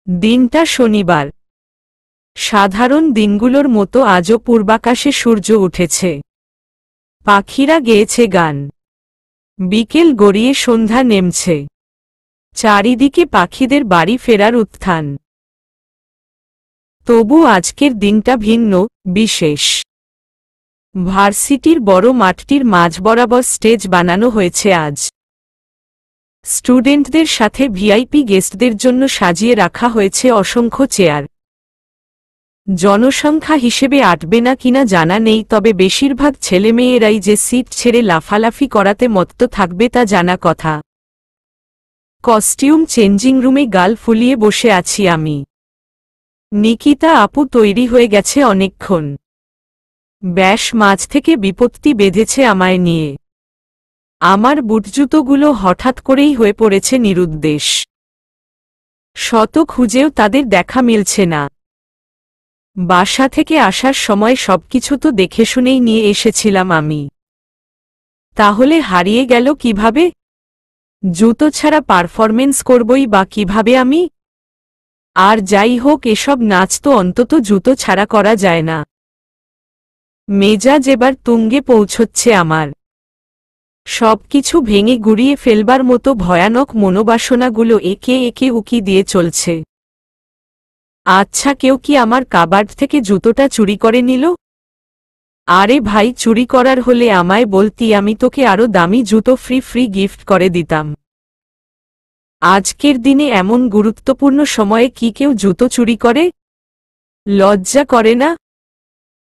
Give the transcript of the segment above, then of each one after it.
দিনটা শনিবার। সাধারণ দিনগুলোর মতো আজও পূর্বাকাশে সূর্য উঠেছে। পাখিরা গেয়েছে গান। বিকেল গড়িয়ে সন্ধ্যা নেমছে। চারিদিকে পাখিদের বাড়ি ফেরার উত্থান। তবু আজকের দিনটা ভিন্ন, বিশেষ। ভার্সিটির বড় মাঠটির মাঝ বরাবর স্টেজ বানানো হয়েছে আজ। স্টুডেন্টদের সাথে ভিআইপি গেস্টদের জন্য সাজিয়ে রাখা হয়েছে অসংখ্য চেয়ার। জনসংখ্যা হিসেবে আটবে না কিনা জানা নেই, তবে বেশিরভাগ ছেলেমেয়েরাই যে সিট ছেড়ে লাফালাফি করাতে মত্ত থাকবে তা জানা কথা। কস্টিউম চেঞ্জিং রুমে গাল ফুলিয়ে বসে আছি আমি। নিকিতা আপু তৈরি হয়ে গেছে অনেকক্ষণ। ব্যাস মাঝ থেকে বিপত্তি বেঁধেছে আমায় নিয়ে। আমার বুটজুতোগুলো হঠাৎ করেই হয়ে পড়েছে নিরুদ্দেশ। শত খুঁজেও তাদের দেখা মিলছে না। বাসা থেকে আসার সময় সবকিছু তো দেখে শুনেই নিয়ে এসেছিলাম আমি। তাহলে হারিয়ে গেল কিভাবে? জুতো ছাড়া পারফরমেন্স করবই বা কিভাবে আমি? আর যাই হোক, এসব নাচ তো অন্তত জুতো ছাড়া করা যায় না। মেজাজ এবার তুঙ্গে পৌঁছচ্ছে আমার। সবকিছু ভেঙে গুড়িয়ে ফেলবার মতো ভয়ানক মনোবাসনাগুলো একে একে উকি দিয়ে চলছে। আচ্ছা, কেউ কি আমার কাবার্ড থেকে জুতোটা চুরি করে নিল? আরে ভাই, চুরি করার হলে আমায় বলতি, আমি তোকে আরো দামি জুতো ফ্রি গিফট করে দিতাম। আজকের দিনে এমন গুরুত্বপূর্ণ সময়ে কি কেউ জুতো চুরি করে? লজ্জা করে না?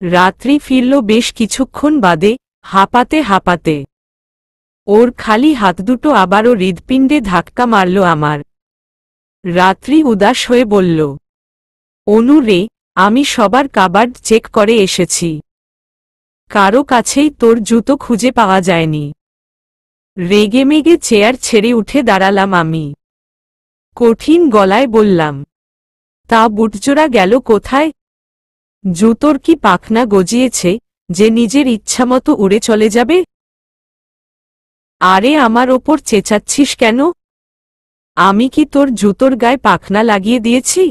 রাত্রি ফিরল বেশ কিছুক্ষণ বাদে, হাঁপাতে হাঁপাতে। ওর খালি হাত দুটো আবারও হৃৎপিণ্ডে ধাক্কা মারল আমার। রাত্রি উদাস হয়ে বলল, অনু রে, আমি সবার কাবার্ড চেক করে এসেছি। কারো কাছেই তোর জুতো খুঁজে পাওয়া যায়নি। রেগেমেগে চেয়ার ছেড়ে উঠে দাঁড়ালাম আমি। কঠিন গলায় বললাম, তা বুটজোড়া গেল কোথায়? জুতোর কি পাখনা গজিয়েছে যে নিজের ইচ্ছামতো উড়ে চলে যাবে? আরে আমার ওপর চেঁচাচ্ছিস কেন? আমি কি তোর জুতোর গায়ে পাখনা লাগিয়ে দিয়েছি?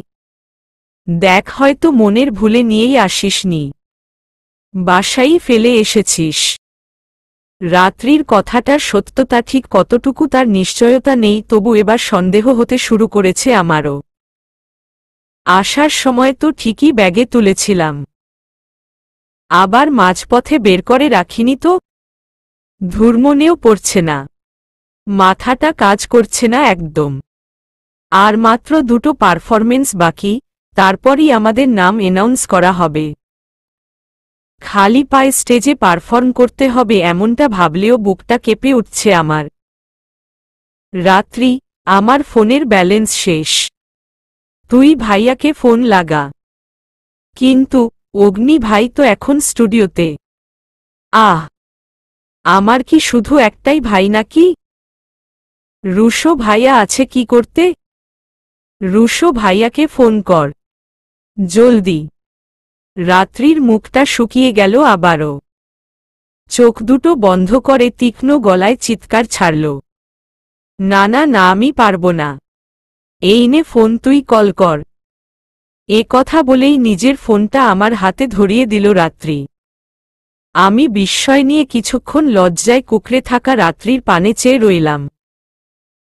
দেখ, হয়তো মনের ভুলে নিয়েই আসিসনি, বাসাই ফেলে এসেছিস। রাত্রির কথাটার সত্যতা ঠিক কতটুকু তার নিশ্চয়তা নেই, তবু এবার সন্দেহ হতে শুরু করেছে আমারও। আসার সময় তো ঠিকই ব্যাগে তুলেছিলাম, আবার মাঝপথে বের করে রাখিনি তো। ধুরমনেও পড়ছে না, মাথাটা কাজ করছে না একদম। আর মাত্র দুটো পারফরমেন্স বাকি, তারপরই আমাদের নাম অ্যানাউন্স করা হবে। খালি পায়ে স্টেজে পারফর্ম করতে হবে এমনটা ভাবলেও বুকটা কেঁপে উঠছে আমার। রাত্রি, আমার ফোনের ব্যালেন্স শেষ। তুই ভাইয়াকে ফোন লাগা। কিন্তু অগ্নি ভাই তো এখন স্টুডিওতে। আহ, আমার কি শুধু একটাই ভাই নাকি? রুশো ভাইয়া আছে কি করতে? রুশো ভাইয়াকে ফোন কর জলদি। রাত্রির মুখটা শুকিয়ে গেল আবারও। চোখ দুটো বন্ধ করে তীক্ষ্ণ গলায় চিৎকার ছাড়ল, না না না, আমি পারব না। এই নে ফোন, তুই কল কর। এ কথা বলেই নিজের ফোনটা আমার হাতে ধরিয়ে দিল রাত্রি। আমি বিস্ময় নিয়ে কিছুক্ষণ লজ্জায় কুঁকড়ে থাকা রাত্রির পানে চেয়ে রইলাম।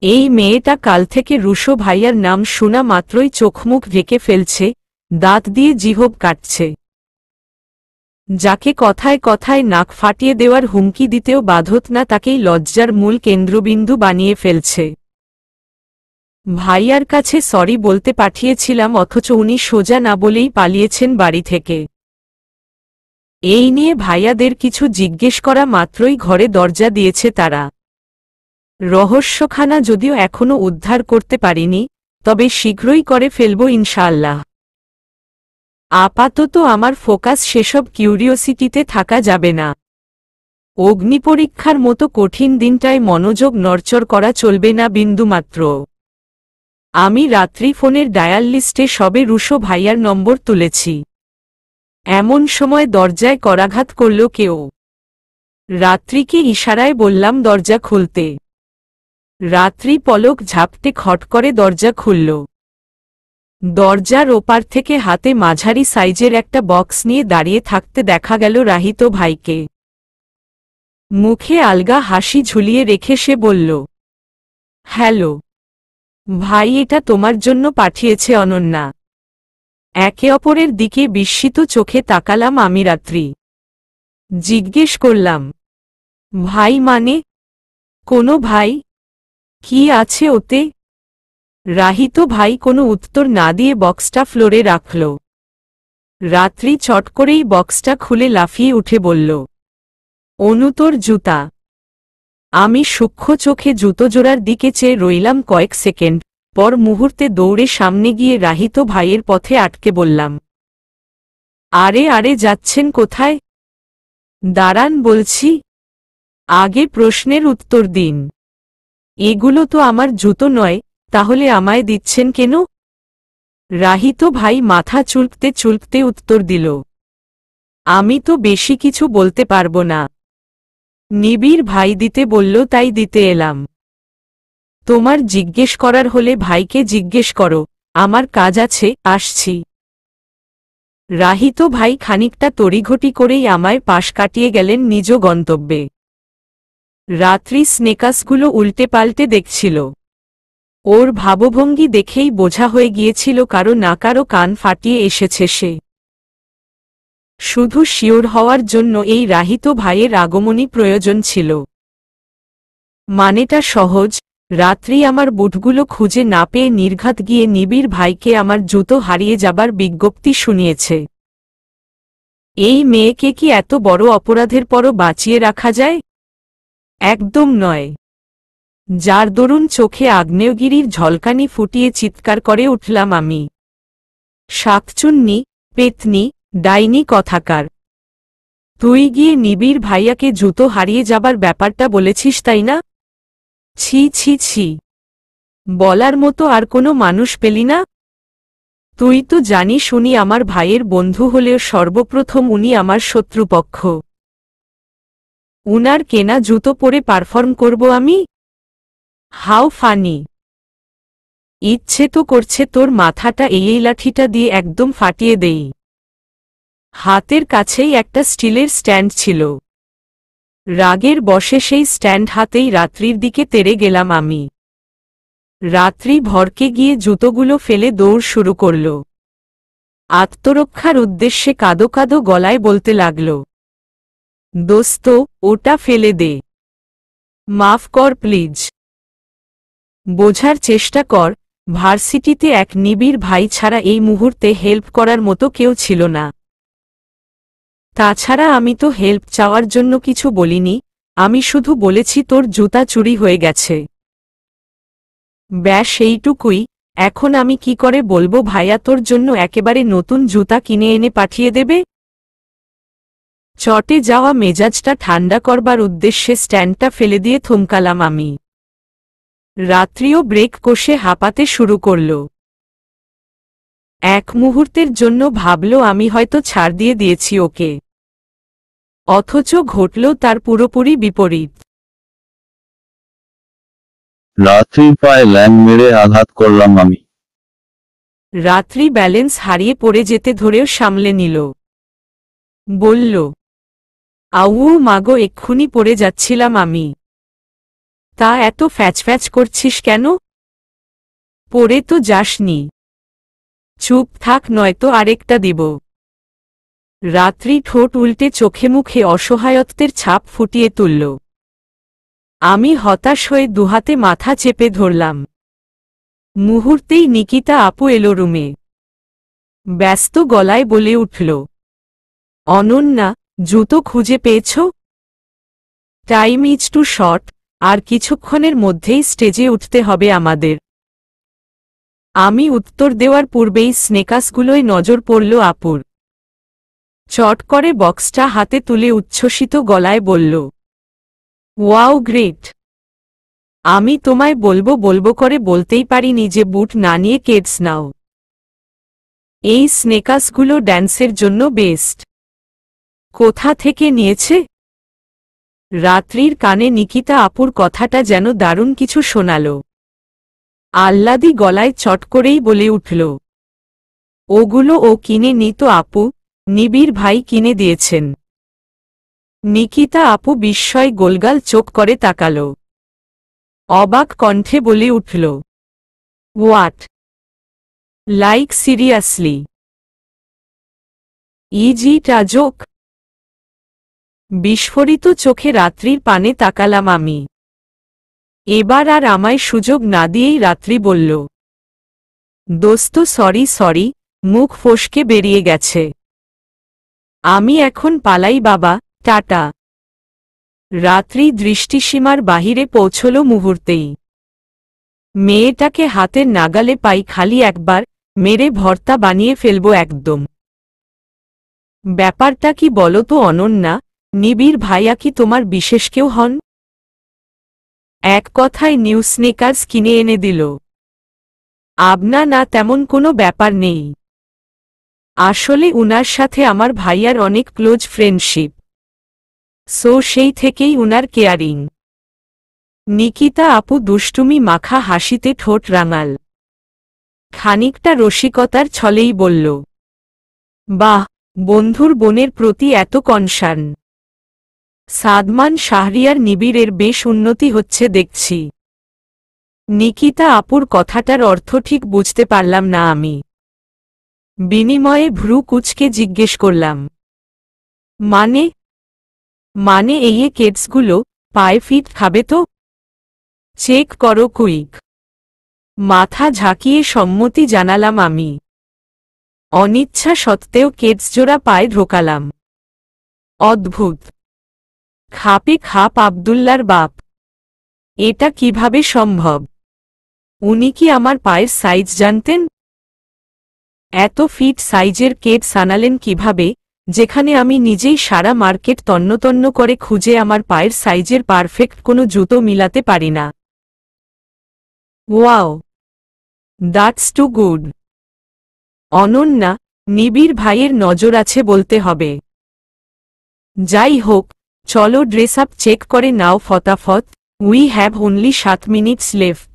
এই মেয়েটা কাল থেকে রুশো ভাইয়ার নাম শোনা মাত্রই চোখমুখ ঢেকে ফেলছে, দাঁত দিয়ে জিহ্ব কাটছে। যাকে কথায় কথায় নাক ফাটিয়ে দেওয়ার হুমকি দিতেও বাধত না, তাকেই লজ্জার মূল কেন্দ্রবিন্দু বানিয়ে ফেলছে। ভাইয়ার কাছে সরি বলতে পাঠিয়েছিলাম, অথচ উনি সোজা না বলেই পালিয়েছেন বাড়ি থেকে। এই নিয়ে ভাইয়াদের কিছু জিজ্ঞেস করা মাত্রই ঘরে দরজা দিয়েছে তারা। রহস্যখানা যদিও এখনো উদ্ধার করতে পারিনি, তবে শীঘ্রই করে ফেলব ইনশাআল্লাহ। আপাতত আমার ফোকাস সেসব কিউরিওসিটিতে থাকা যাবে না। অগ্নিপরীক্ষার মতো কঠিন দিনটায় মনোযোগ নড়চড় করা চলবে না বিন্দুমাত্র। আমি রাত্রি ফোনের ডায়াল লিস্টে সবে রুশো ভাইয়ার নম্বর তুলেছি। এমন সময় দরজায় করাঘাত করল কেউ। রাত্রিকে ইশারায় বললাম দরজা খুলতে। রাত্রি পলক ঝাপটে খট করে দরজা খুলল। দরজার ওপার থেকে হাতে মাঝারি সাইজের একটা বক্স নিয়ে দাঁড়িয়ে থাকতে দেখা গেল রাহিত ভাইকে। মুখে আলগা হাসি ঝুলিয়ে রেখে সে বলল, হ্যালো ভাই, এটা তোমার জন্য পাঠিয়েছে অনন্যা। একে অপরের দিকে বিস্মিত চোখে তাকালাম আমি। রাত্রি জিজ্ঞেস করলাম, ভাই মানে? কোনো ভাই? কি আছে ওতে? রাহিত ভাই কোনো উত্তর না দিয়ে বক্সটা ফ্লোরে রাখল। রাত্রি চট করেই বক্সটা খুলে লাফিয়ে উঠে বলল, অনু তোর জুতা। আমি সূক্ষ্ম চোখে জুতো জোড়ার দিকে চেয়ে রইলাম কয়েক সেকেন্ড, পর মুহূর্তে দৌড়ে সামনে গিয়ে রাহিত ভাইয়ের পথে আটকে বললাম, আরে আরে যাচ্ছেন কোথায়? দাঁড়ান বলছি। আগে প্রশ্নের উত্তর দিন। এগুলো তো আমার জুতো নয়, তাহলে আমায় দিচ্ছেন কেন? রাহিত ভাই মাথা চুলকতে চুলকতে উত্তর দিল, আমি তো বেশি কিছু বলতে পারবো না। নিবিড় ভাই দিতে বলল তাই দিতে এলাম। তোমার জিজ্ঞেস করার হলে ভাইকে জিজ্ঞেস করো, আমার কাজ আছে, আসছি। রাহিত ভাই খানিকটা তড়িঘড়ি করেই আমায় পাশ কাটিয়ে গেলেন নিজ গন্তব্যে। রাত্রি স্নেকাসগুলো উল্টে পাল্টে দেখছিল। ওর ভাবভঙ্গি দেখেই বোঝা হয়ে গিয়েছিল কারো না কারো কান ফাটিয়ে এসেছে সে। শুধু শিওর হওয়ার জন্য এই রাহিত ভাইয়ের আগমনী প্রয়োজন ছিল। মানেটা সহজ, রাত্রি আমার বুটগুলো খুঁজে না পেয়ে নির্ঘাত গিয়ে নিবিড় ভাইকে আমার জুতো হারিয়ে যাবার বিজ্ঞপ্তি শুনিয়েছে। এই মেয়েকে কি এত বড় অপরাধের পরও বাঁচিয়ে রাখা যায়? একদম নয়। যার দরুন চোখে আগ্নেয়গিরির ঝলকানি ফুটিয়ে চিৎকার করে উঠলাম আমি, শাকচুন্নি, পেতনি, ডাইনি কথাকার! তুই গিয়ে নিবিড় ভাইয়াকে জুতো হারিয়ে যাবার ব্যাপারটা বলেছিস তাই না? ছি ছি ছি, বলার মতো আর কোনো মানুষ পেলি না? তুই তো জানিস উনি আমার ভাইয়ের বন্ধু হলেও সর্বপ্রথম উনি আমার শত্রুপক্ষ। উনার কেনা জুতো পরে পারফর্ম করব আমি? How funny! ইচ্ছে তো করছে তোর মাথাটা এই লাঠিটা দিয়ে একদম ফাটিয়ে দেই। হাতের কাছেই একটা স্টিলের স্ট্যান্ড ছিল। রাগের বশে সেই স্ট্যান্ড হাতেই রাত্রির দিকে তেড়ে গেলাম আমি। রাত্রি ভরকে গিয়ে জুতোগুলো ফেলে দৌড় শুরু করল। আত্মরক্ষার উদ্দেশ্যে কাঁদো কাঁদো গলায় বলতে লাগল, দোস্ত, ওটা ফেলে দে, মাফ কর প্লিজ। বোঝার চেষ্টা কর, ভার্সিটিতে এক নিবিড় ভাই ছাড়া এই মুহূর্তে হেল্প করার মতো কেউ ছিল না। তাছাড়া আমি তো হেল্প চাওয়ার জন্য কিছু বলিনি, আমি শুধু বলেছি তোর জুতা চুরি হয়ে গেছে। ব্যাস এইটুকুই। এখন আমি কি করে বলবো ভাইয়া তোর জন্য একেবারে নতুন জুতা কিনে এনে পাঠিয়ে দেবে? চটে যাওয়া মেজাজটা ঠান্ডা করবার উদ্দেশ্যে স্ট্যান্ডটা ফেলে দিয়ে থমকালাম আমি। রাত্রিও ব্রেক কষে হাঁপাতে শুরু করল। এক মুহূর্তের জন্য ভাবল আমি হয়তো ছাড় দিয়ে দিয়েছি ওকে। অথচ ঘটল তার পুরোপুরি বিপরীত। রাত্রির পায়ে ল্যাং মেরে আঘাত করলাম আমি। রাত্রি ব্যালেন্স হারিয়ে পড়ে যেতে ধরেও সামলে নিল। বলল, আউ মাগো, এক্ষুনি পড়ে যাচ্ছিলাম আমি। তা এত ফ্যাচফ্যাচ করছিস কেন? পড়ে তো যাসনি। চুপ থাক, নয়তো আরেকটা দিব। রাত্রি ঠোঁট উল্টে চোখে মুখে অসহায়ত্বের ছাপ ফুটিয়ে তুলল। আমি হতাশ হয়ে দুহাতে মাথা চেপে ধরলাম। মুহূর্তেই নিকিতা আপু এলো রুমে। ব্যস্ত গলায় বলে উঠল, অনন্যা, জুতো খুঁজে পেয়েছ? টাইম ইজ টু শর্ট, আর কিছুক্ষণের মধ্যেই স্টেজে উঠতে হবে আমাদের। আমি উত্তর দেওয়ার পূর্বেই স্নেকাসগুলোয় নজর পড়ল আপুর। চট করে বক্সটা হাতে তুলে উচ্ছ্বসিত গলায় বলল, ওয়াও গ্রেট! আমি তোমায় বলবো বলবো করে বলতেই পারিনি যে বুট না নিয়ে কেডস নাও। এই স্নেকাসগুলো ড্যান্সের জন্য বেস্ট। কোথা থেকে নিয়েছে? রাত্রির কানে নিকিতা আপুর কথাটা যেন দারুণ কিছু শোনাল। আহ্লাদি গলায় চট করেই বলে উঠল, ওগুলো ও কিনে নিত আপু, নিবিড় ভাই কিনে দিয়েছেন। নিকিতা আপু বিস্ময় গোলগাল চোখ করে তাকাল। অবাক কণ্ঠে বলে উঠল, what? Like seriously? Is it a joke? বিস্ফোরিত চোখে রাত্রির পানে তাকালাম আমি। এবার আর আমায় সুযোগ না দিয়েই রাত্রি বলল, দোস্ত সরি, মুখ ফসকে বেরিয়ে গেছে। আমি এখন পালাই বাবা, টাটা। রাত্রি দৃষ্টিসীমার বাহিরে পৌঁছল মুহূর্তেই। মেয়েটাকে হাতের নাগালে পাই খালি একবার, মেরে ভর্তা বানিয়ে ফেলব একদম। ব্যাপারটা কি বলো তো অনন্যা, নিবিড় ভাইয়া কি তোমার বিশেষ কেউ হন? এক কথায় নিউ স্নেকার্স কিনে এনে দিল। আবনা না, তেমন কোনো ব্যাপার নেই। আসলে উনার সাথে আমার ভাইয়ার অনেক ক্লোজ ফ্রেন্ডশিপ, সো সেই থেকেই উনার কেয়ারিং। নিকিতা আপু দুষ্টুমি মাখা হাসিতে ঠোঁট রাঙাল। খানিকটা রসিকতার ছলেই বলল, বাহ, বন্ধুর বোনের প্রতি এত কনসার্ন। সাদমান শাহরিয়ার নিবিড়ের বেশ উন্নতি হচ্ছে দেখছি। নিকিতা আপুর কথাটার অর্থ ঠিক বুঝতে পারলাম না আমি। বিনিময়ে ভ্রু কুচকে জিজ্ঞেস করলাম, মানে এই কেডসগুলো পায়ে ফিট খাবে তো? চেক করো কুইক। মাথা ঝাঁকিয়ে সম্মতি জানালাম আমি। অনিচ্ছা সত্ত্বেও কেডস জোড়া পায়ে ঢোকালাম। অদ্ভুত। খাপে খাপ আব্দুল্লার বাপ। এটা কিভাবে সম্ভব? উনি কি আমার পায়ের সাইজ জানতেন? এত ফিট সাইজের কেডস আনালেন কিভাবে, যেখানে আমি নিজেই সারা মার্কেট তন্নতন্ন করে খুঁজে আমার পায়ের সাইজের পারফেক্ট কোনো জুতো মিলাতে পারি না। Wow, that's too good. Ananya, নিবিড় ভাইয়ের নজর আছে বলতে হবে। যাই হোক, চলো ড্রেস আপ চেক করে নাও ফটাফট, we have only 7 minutes left.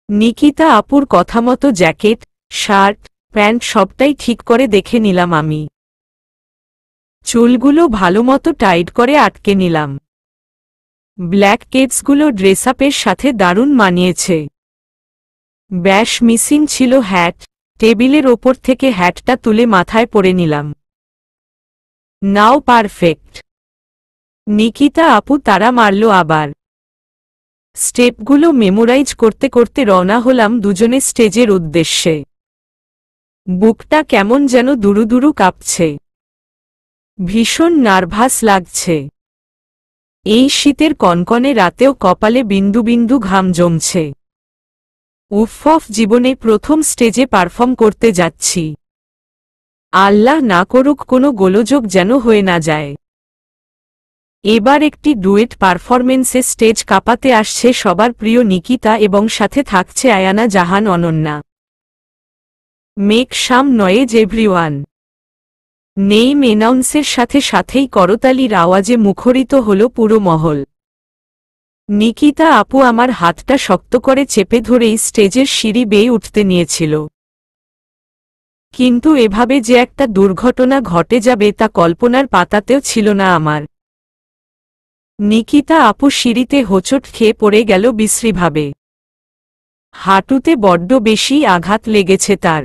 Nikita আপুর কথামতো জ্যাকেট, শার্ট, প্যান্ট সবটাই ঠিক করে দেখে নিলাম আমি। চুলগুলো ভালোমতো টাইট করে আটকে নিলাম। ব্ল্যাক কেডসগুলো ড্রেস আপের সাথে দারুণ মানিয়েছে। ব্যাশ মিসিং ছিল হ্যাট, টেবিলের ওপর থেকে হ্যাটটা তুলে মাথায় পরে নিলাম। নাও পারফেক্ট। নিকিতা আপু তারা মারল আবার। স্টেপগুলো মেমোরাইজ করতে করতে রওনা হলাম দুজনে স্টেজের উদ্দেশ্যে। বুকটা কেমন যেন দুরু দুরু কাঁপছে। ভীষণ নার্ভাস লাগছে। এই শীতের কনকনে রাতেও কপালে বিন্দু বিন্দু ঘাম জমছে। উফ, জীবনে প্রথম স্টেজে পারফর্ম করতে যাচ্ছি। আল্লাহ না করুক কোনো গোলযোগ যেন হয়ে না যায়। এবার একটি ডুয়েট পারফরমেন্সে স্টেজ কাঁপাতে আসছে সবার প্রিয় নিকিতা এবং সাথে থাকছে Ayana Jahan Ananya. Make some noise everyone. Name এনাউন্সের সাথে সাথেই করতালির আওয়াজে মুখরিত হল পুরো মহল। নিকিতা আপু আমার হাতটা শক্ত করে চেপে ধরেই স্টেজের সিঁড়ি বেয়ে উঠতে নিয়েছিল। কিন্তু এভাবে যে একটা দুর্ঘটনা ঘটে যাবে তা কল্পনার পাতাতেও ছিল না আমার। নিকিতা আপু সিঁড়িতে হোঁচট খেয়ে পড়ে গেল বিশ্রীভাবে। হাঁটুতে বড্ড বেশি আঘাত লেগেছে তার।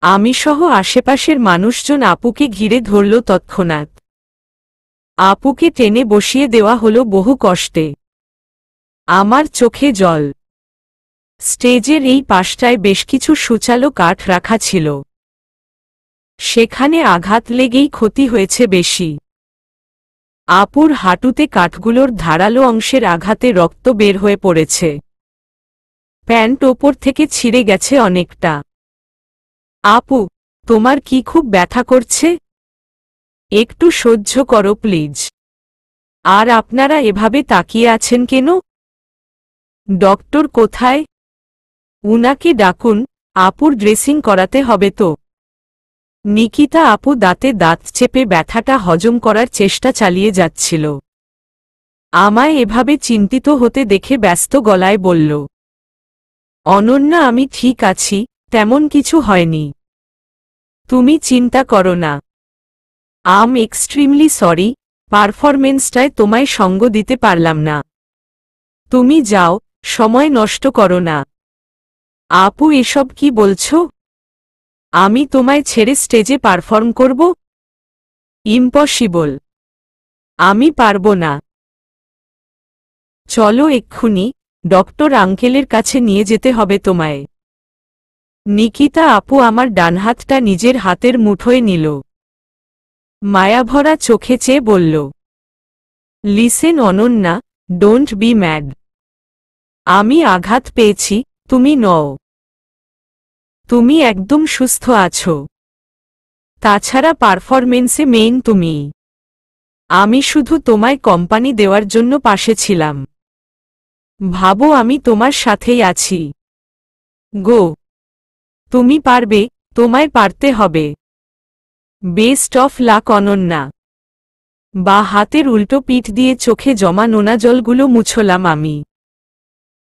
আমিসহ আশেপাশের মানুষজন আপুকে ঘিরে ধরল তৎক্ষণাৎ। আপুকে টেনে বসিয়ে দেওয়া হলো বহু কষ্টে। আমার চোখে জল। স্টেজের এই পাশটায় বেশ কিছু সূচালো কাঠ রাখা ছিল। সেখানে আঘাত লেগেই ক্ষতি হয়েছে বেশি। আপুর হাঁটুতে কাঠগুলোর ধারালো অংশের আঘাতে রক্ত বের হয়ে পড়েছে। প্যান্ট ওপর থেকে ছিঁড়ে গেছে অনেকটা। আপু, তোমার কি খুব ব্যথা করছে? একটু সহ্য করো প্লিজ। আর আপনারা এভাবে তাকিয়ে আছেন কেন? ডক্টর কোথায়? উনাকে ডাকুন, আপুর ড্রেসিং করাতে হবে তো। নিকিতা আপু দাঁতে দাঁত চেপে ব্যথাটা হজম করার চেষ্টা চালিয়ে যাচ্ছিল। আমায় এভাবে চিন্তিত হতে দেখে ব্যস্ত গলায় বলল, অনন্যা আমি ঠিক আছি, তেমন কিছু হয়নি। তুমি চিন্তা করো না। আম এক্সট্রিমলি সরি, পারফরমেন্সটায় তোমায় সঙ্গ দিতে পারলাম না। তুমি যাও, সময় নষ্ট করো না। আপু এসব কি বলছো? আমি তোমায় ছেড়ে স্টেজে পারফর্ম করব? ইম্পসিবল। আমি পারবো না। চলো এক্ষুনি, ডক্টর আঙ্কেলের কাছে নিয়ে যেতে হবে তোমায়। নিকিতা আপু আমার ডান হাতটা নিজের হাতের মুঠোয় নিল। মায়াভরা চোখে চেয়ে বলল, listen Ananya, don't be mad. আমি আঘাত পেয়েছি, তুমি নও। তুমি একদম সুস্থ আছো। তাছাড়া পারফরমেন্সে মেইন তুমি। আমি শুধু তোমায় কোম্পানি দেওয়ার জন্য পাশে ছিলাম। ভাবো আমি তোমার সাথেই আছি। গো। তুমি পারবে, তোমায় পারতে হবে। Best of luck Ananya. বা হাতের উল্টো পিঠ দিয়ে চোখে জমা নোনা জলগুলো মুছলাম আমি।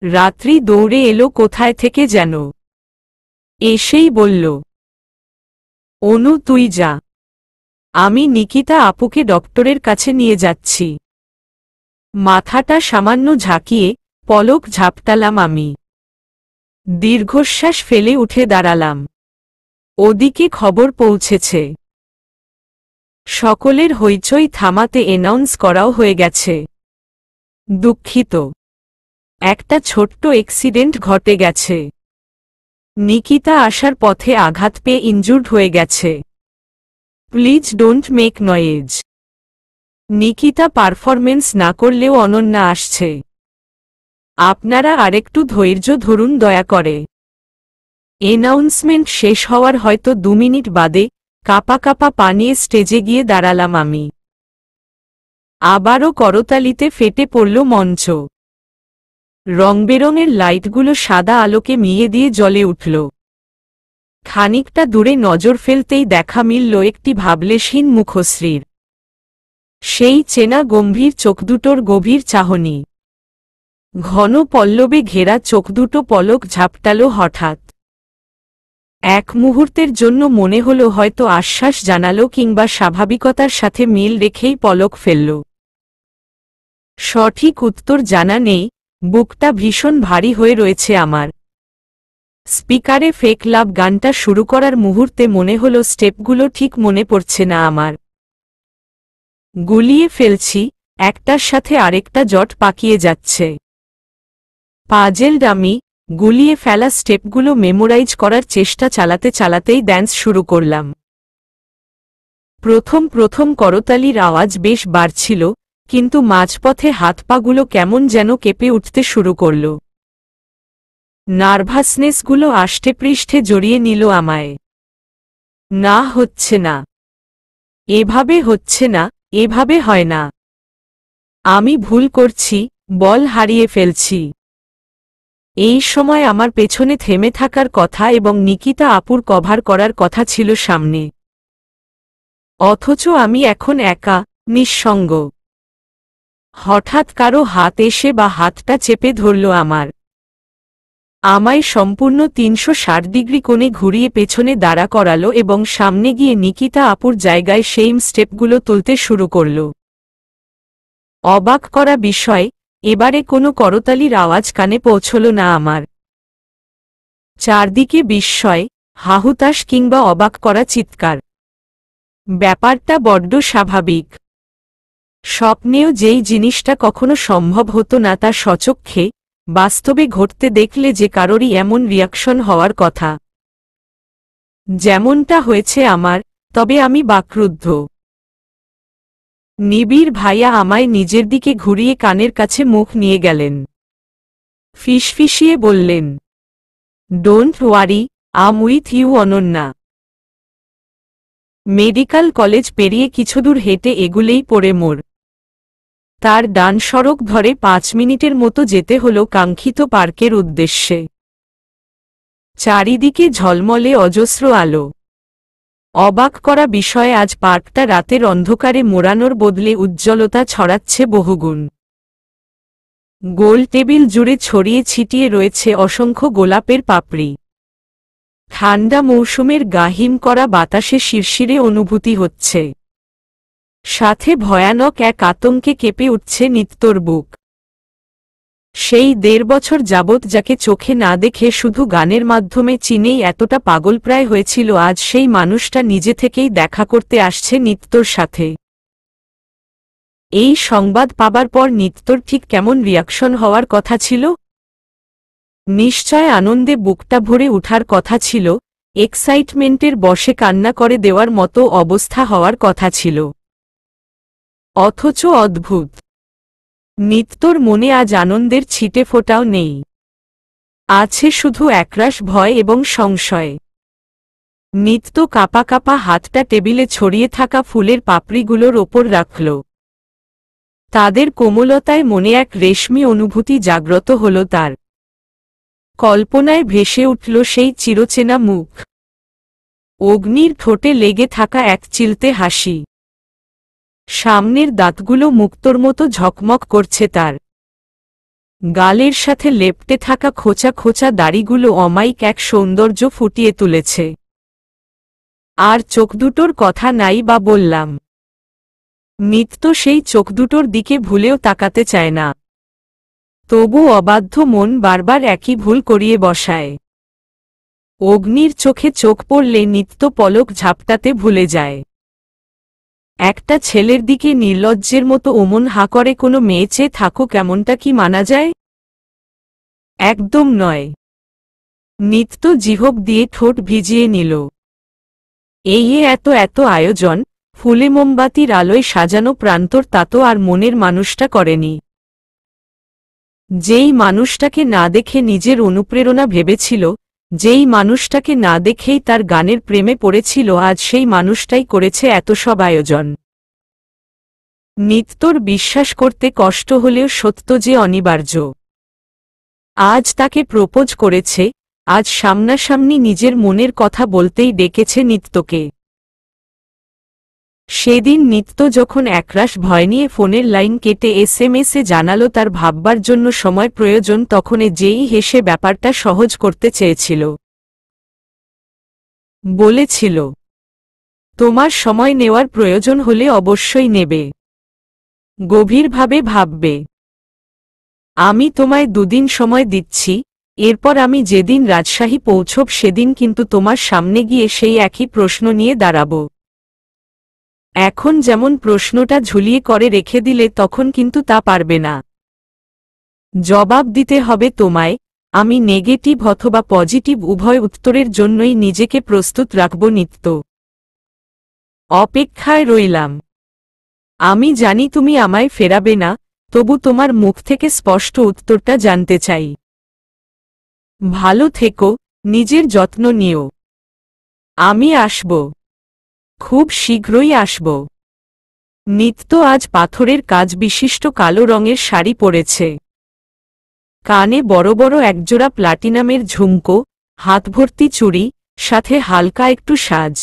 রাত্রি দৌড়ে এলো কোথায় থেকে যেন। এসেই বলল, অনু তুই যা। আমি নিকিতা আপুকে ডক্টরের কাছে নিয়ে যাচ্ছি। মাথাটা সামান্য ঝাঁকিয়ে পলক ঝাপটালাম আমি। দীর্ঘশ্বাস ফেলে উঠে দাঁড়ালাম। ওদিকে খবর পৌঁছেছে। সকলের হইচই থামাতে অ্যানাউন্স করাও হয়ে গেছে। দুঃখিত, একটা ছোট্ট অ্যাক্সিডেন্ট ঘটে গেছে। নিকিতা আসার পথে আঘাত পেয়ে ইনজুর্ড হয়ে গেছে। Please don't make noise. Nikita performance না করলেও অনন্যা আসছে। আপনারা আরেকটু ধৈর্য ধরুন দয়া করে। অ্যানাউন্সমেন্ট শেষ হওয়ার হয়তো 2 মিনিট বাদে কাপা কাপা পা নিয়ে স্টেজে গিয়ে দাঁড়ালাম আমি। আবারও করতালিতে ফেটে পড়ল মঞ্চ। রংবেরঙের লাইটগুলো সাদা আলোকে মিয়ে দিয়ে জ্বলে উঠল। খানিকটা দূরে নজর ফেলতেই দেখা মিলল একটি ভাবলেশহীন মুখশ্রীর। সেই চেনা গম্ভীর চোখ দুটোর গভীর চাহনি। ঘন পল্লবে ঘেরা চোখ দুটো পলক ঝাপটাল হঠাৎ। এক মুহূর্তের জন্য মনে হল হয়তো আশ্বাস জানালো কিংবা স্বাভাবিকতার সাথে মিল রেখেই পলক ফেলল। সঠিক উত্তর জানা নেই, বুকটা ভীষণ ভারী হয়ে রয়েছে আমার। স্পিকারে ফেক লাভ গানটা শুরু করার মুহূর্তে মনে হল স্টেপগুলো ঠিক মনে পড়ছে না আমার। গুলিয়ে ফেলছি, একটার সাথে আরেকটা জট পাকিয়ে যাচ্ছে। পাজেল ডামি, গুলিয়ে ফেলা স্টেপগুলো মেমোরাইজ করার চেষ্টা চালাতে চালাতেই ড্যান্স শুরু করলাম। প্রথম করতালির আওয়াজ বেশ বাড়ছিল, কিন্তু মাঝপথে হাত পাগুলো কেমন যেন কেঁপে উঠতে শুরু করল। নার্ভাসনেসগুলো আষ্টেপৃষ্ঠে জড়িয়ে নিল আমায়। না হচ্ছে না। এভাবে হচ্ছে না, এভাবে হয় না। আমি ভুল করছি, বল হারিয়ে ফেলছি। এই সময় আমার পেছনে থেমে থাকার কথা এবং নিকিতা আপুর কভার করার কথা ছিল সামনে। অথচ আমি এখন একা, নিঃসঙ্গ। হঠাৎ কারো হাত এসে বা হাতটা চেপে ধরল আমার। আমায় সম্পূর্ণ 360 ডিগ্রি কোণে ঘুরিয়ে পেছনে দাঁড়া করালো এবং সামনে গিয়ে নিকিতা আপুর জায়গায় সেইম স্টেপগুলো তুলতে শুরু করল। অবাক করা বিষয়, এবারে কোনো করতালির আওয়াজ কানে পৌঁছল না আমার। চারদিকে বিস্ময়, হাহুতাশ কিংবা অবাক করা চিৎকার। ব্যাপারটা বড্ড স্বাভাবিক। স্বপ্নেও যেই জিনিসটা কখনো সম্ভব হতো না তা স্বচক্ষে, বাস্তবে ঘটতে দেখলে যে কারোরই এমন রিয়াকশন হওয়ার কথা। যেমনটা হয়েছে আমার, তবে আমি বাকরুদ্ধ। নিবিড় ভাইয়া আমায় নিজের দিকে ঘুরিয়ে কানের কাছে মুখ নিয়ে গেলেন। ফিসফিসিয়ে বললেন, don't worry, I'm with you Ananya. Medical college পেরিয়ে কিছুদূর হেঁটে এগুলেই পড়ে মোড়। তার ডান সড়ক ধরে 5 মিনিটের মতো যেতে হল কাঙ্ক্ষিত পার্কের উদ্দেশ্যে। চারিদিকে ঝলমলে অজস্র আলো। অবাক করা বিষয়ে আজ পার্কটা রাতের অন্ধকারে মোড়ানোর বদলে উজ্জ্বলতা ছড়াচ্ছে বহুগুণ। গোল টেবিল জুড়ে ছড়িয়ে ছিটিয়ে রয়েছে অসংখ্য গোলাপের পাপড়ি। ঠান্ডা মৌসুমের গাহিম করা বাতাসে শিরশিরে অনুভূতি হচ্ছে, সাথে ভয়ানক এক আতঙ্কে কেঁপে উঠছে নিত্যর বুক। সেই ১.৫ বছর যাবৎ যাকে চোখে না দেখে শুধু গানের মাধ্যমে চিনেই এতটা পাগলপ্রায় হয়েছিল, আজ সেই মানুষটা নিজে থেকেই দেখা করতে আসছে নিত্যর সাথে। এই সংবাদ পাবার পর নিত্যর ঠিক কেমন রিয়াকশন হওয়ার কথা ছিল? নিশ্চয় আনন্দে বুকটা ভরে উঠার কথা ছিল, এক্সাইটমেন্টের বশে কান্না করে দেওয়ার মতো অবস্থা হওয়ার কথা ছিল। অথচ অদ্ভুত, নিত্যর মনে আজ আনন্দের ছিটে ফোঁটাও নেই। আছে শুধু একরাশ ভয় এবং সংশয়। নিত্য কাঁপা কাঁপা হাতটা টেবিলে ছড়িয়ে থাকা ফুলের পাপড়িগুলোর ওপর রাখল। তাদের কোমলতায় মনে এক রেশমি অনুভূতি জাগ্রত হল তার। কল্পনায় ভেসে উঠল সেই চিরচেনা মুখ, অগ্নির ঠোঁটে লেগে থাকা এক চিলতে হাসি। সামনের দাঁতগুলো মুক্তোর মতো ঝকমক করছে তার। গালের সাথে লেপ্টে থাকা খোঁচা খোঁচা দাড়িগুলো অমায়িক এক সৌন্দর্য ফুটিয়ে তুলেছে। আর চোখ দুটোর কথা নাই বা বললাম। নিত্য সেই চোখ দুটোর দিকে ভুলেও তাকাতে চায় না, তবু অবাধ্য মন বারবার একই ভুল করিয়ে বসায়। অগ্নির চোখে চোখ পড়লে নিত্য পলক ঝাপটাতে ভুলে যায়। একটা ছেলের দিকে নির্লজ্জের মতো ওমন হা করে কোনো মেয়ে চেয়ে থাকো, কেমনটা কি মানা যায়? একদম নয়। নিত্য জিহ্ব দিয়ে ঠোঁট ভিজিয়ে নিল। এই এত এত আয়োজন, ফুলে মোমবাতির আলোয় সাজানো প্রান্তর, তা তো আর মনের মানুষটা করেনি। যেই মানুষটাকে না দেখে নিজের অনুপ্রেরণা ভেবেছিল, যেই মানুষটাকে না দেখেই তার গানের প্রেমে পড়েছিল, আজ সেই মানুষটাই করেছে এত সব আয়োজন। নিত্যর বিশ্বাস করতে কষ্ট হলেও সত্য যে অনিবার্য। আজ তাকে প্রপোজ করেছে, আজ সামনাসামনি নিজের মনের কথা বলতেই ডেকেছে নিত্যকে। সেদিন নিত্য যখন একরাশ ভয় নিয়ে ফোনের লাইন কেটে SMS-এ জানালো তার ভাববার জন্য সময় প্রয়োজন, তখন যেই হেসে ব্যাপারটা সহজ করতে চেয়েছিল। বলেছিল, তোমার সময় নেওয়ার প্রয়োজন হলে অবশ্যই নেবে, গভীরভাবে ভাববে। আমি তোমায় 2 দিন সময় দিচ্ছি, এরপর আমি যেদিন রাজশাহী পৌঁছব সেদিন কিন্তু তোমার সামনে গিয়ে সেই একই প্রশ্ন নিয়ে দাঁড়াব। এখন যেমন প্রশ্নটা ঝুলিয়ে করে রেখে দিলে তখন কিন্তু তা পারবে না। জবাব দিতে হবে তোমায়। আমি নেগেটিভ অথবা পজিটিভ উভয় উত্তরের জন্যই নিজেকে প্রস্তুত রাখব নিত্য। অপেক্ষায় রইলাম। আমি জানি তুমি আমায় ফেরাবে না, তবু তোমার মুখ থেকে স্পষ্ট উত্তরটা জানতে চাই। ভালো থেকো, নিজের যত্ন নিও। আমি আসব, খুব শীঘ্রই আসব। নিত্য আজ পাথরের কাজ বিশিষ্ট কালো রঙের শাড়ি পরেছে। কানে বড় বড় একজোড়া প্লাটিনামের ঝুমকো, হাতভর্তি চুড়ি, সাথে হালকা একটু সাজ।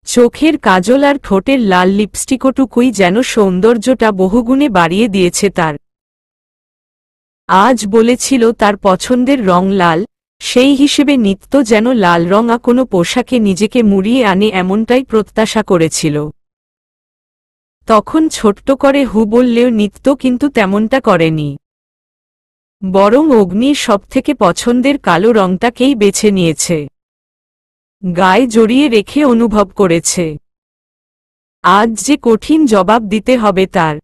চোখের কাজল আর ঠোঁটের লাল লিপস্টিকটুকুই যেন সৌন্দর্যটা বহুগুণে বাড়িয়ে দিয়েছে তার। আজ বলেছিল তার পছন্দের রং লাল, সেই হিসেবে নিত্য যেন লাল রঙা কোনো পোশাকে নিজেকে মুড়িয়ে আনে এমনটাই প্রত্যাশা করেছিল। তখন ছোট্ট করে হু বললেও নিত্য কিন্তু তেমনটা করেনি, বরং অগ্নির সবথেকে পছন্দের কালো রংটাকেই বেছে নিয়েছে। গায়ে জড়িয়ে রেখে অনুভব করেছে, আজ যে কঠিন জবাব দিতে হবে তার।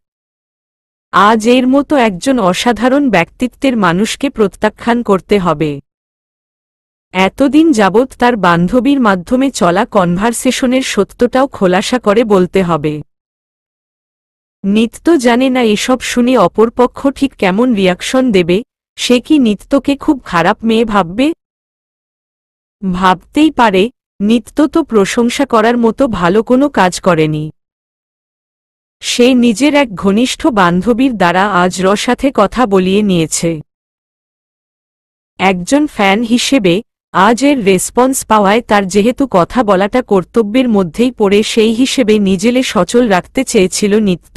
আজ এর মতো একজন অসাধারণ ব্যক্তিত্বের মানুষকে প্রত্যাখ্যান করতে হবে। এতদিন যাবৎ তার বান্ধবীর মাধ্যমে চলা কনভারসেশনের সত্যটাও খোলাসা করে বলতে হবে। নিত্য জানে না এসব শুনে অপরপক্ষ ঠিক কেমন রিয়াকশন দেবে। সে কি নিত্যকে খুব খারাপ মেয়ে ভাববে? ভাবতেই পারে, নিত্য তো প্রশংসা করার মতো ভালো কোনো কাজ করেনি। সে নিজের এক ঘনিষ্ঠ বান্ধবীর দ্বারা আজ সাথে কথা বলিয়ে নিয়েছে। একজন ফ্যান হিসেবে আজ এর রেসপন্স পাওয়ায় তার যেহেতু কথা বলাটা কর্তব্যের মধ্যেই পড়ে, সেই হিসেবে নিজেকে সচল রাখতে চেয়েছিল নিত্য।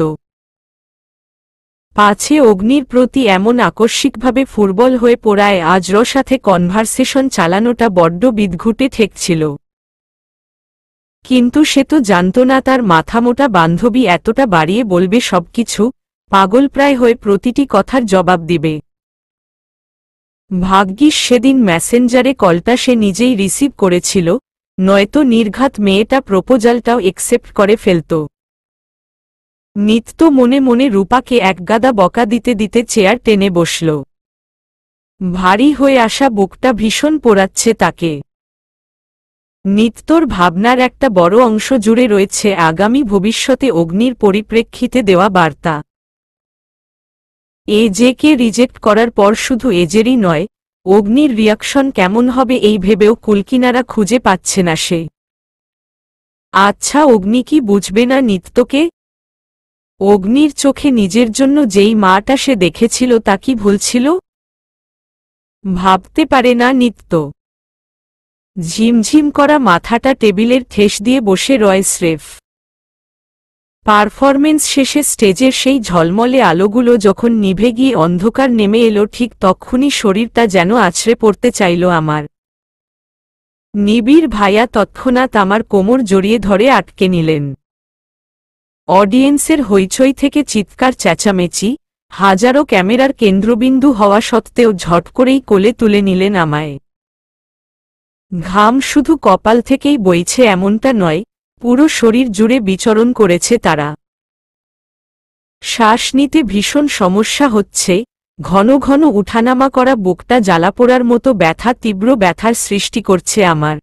পাছে অগ্নির প্রতি এমন আকস্মিকভাবে ফুরবল হয়ে পড়ায় আজর সাথে কনভারসেশন চালানোটা বড্ড বিদঘুটে ঠেকছিল। কিন্তু সে তো জানত না তার মাথামোটা বান্ধবী এতটা বাড়িয়ে বলবে সবকিছু, পাগলপ্রায় হয়ে প্রতিটি কথার জবাব দিবে। ভাগ্যিস সেদিন মেসেঞ্জারে কলটা সে নিজেই রিসিভ করেছিল, নয়তো নির্ঘাত মেয়েটা প্রপোজালটাও একসেপ্ট করে ফেলত। নিত্য মনে মনে রূপাকে একগাদা বকা দিতে দিতে চেয়ার টেনে বসল। ভারী হয়ে আসা বুকটা ভীষণ পোড়াচ্ছে তাকে। নিত্যর ভাবনার একটা বড় অংশ জুড়ে রয়েছে আগামী ভবিষ্যতে অগ্নির পরিপ্রেক্ষিতে দেওয়া বার্তা। এজেকে রিজেক্ট করার পর শুধু এজেরই নয়, অগ্নির রিয়াকশন কেমন হবে এই ভেবেও কুলকিনারা খুঁজে পাচ্ছে না সে। আচ্ছা অগ্নি কি বুঝবে না নিত্যকে? অগ্নির চোখে নিজের জন্য যেই মাটা সে দেখেছিল তা কি ভুলছিল? ভাবতে পারে না নিত্য। ঝিমঝিম করা মাথাটা টেবিলের ঠেস দিয়ে বসে রয় স্রেফ। পারফরমেন্স শেষে স্টেজের সেই ঝলমলে আলোগুলো যখন নিভে গিয়ে অন্ধকার নেমে এলো ঠিক তক্ষুনি শরীরটা যেন আছড়ে পড়তে চাইল আমার। নিবিড় ভাইয়া তৎক্ষণাৎ আমার কোমর জড়িয়ে ধরে আটকে নিলেন। অডিয়েন্সের হইচই থেকে চিৎকার চেঁচামেচি, হাজারো ক্যামেরার কেন্দ্রবিন্দু হওয়া সত্ত্বেও ঝট করেই কোলে তুলে নিলেন আমায়। ঘাম শুধু কপাল থেকেই বইছে এমনটা নয়, পুরো শরীর জুড়ে বিচরণ করেছে তারা। শ্বাস নিতে ভীষণ সমস্যা হচ্ছে, ঘন ঘন উঠানামা করা বুকটা জ্বালাপোড়ার মতো ব্যথা তীব্র ব্যথার সৃষ্টি করছে আমার।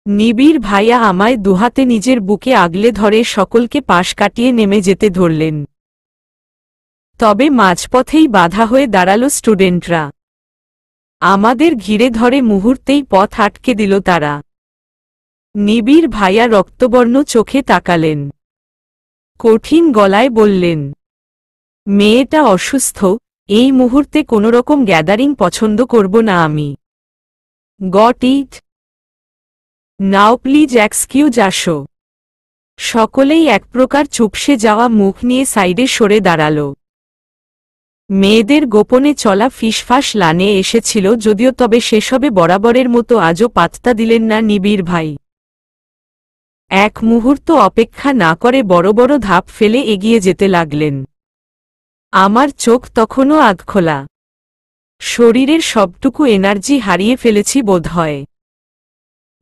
নিবিড় ভাইয়া আমায় দুহাতে নিজের বুকে আগলে ধরে সকলকে পাশ কাটিয়ে নেমে যেতে ধরলেন। তবে মাঝপথেই বাধা হয়ে দাঁড়ালো স্টুডেন্টরা। আমাদের ঘিরে ধরে মুহূর্তেই পথ আটকে দিল তারা। নিবিড় ভাইয়া রক্তবর্ণ চোখে তাকালেন, কঠিন গলায় বললেন, মেয়েটা অসুস্থ, এই মুহূর্তে কোনোরকম গ্যাদারিং পছন্দ করব না আমি। Got it? Now please excuse আসো। সকলেই এক প্রকার চুপসে যাওয়া মুখ নিয়ে সাইডে সরে দাঁড়াল। মেয়েদের গোপনে চলা ফিসফাস লানে এসেছিল যদিও, তবে সেসবে বরাবরের মতো আজও পাত্তা দিলেন না নিবিড় ভাই। এক মুহূর্ত অপেক্ষা না করে বড় বড় ধাপ ফেলে এগিয়ে যেতে লাগলেন। আমার চোখ তখনও আধখোলা। শরীরের সবটুকু এনার্জি হারিয়ে ফেলেছি বোধহয়।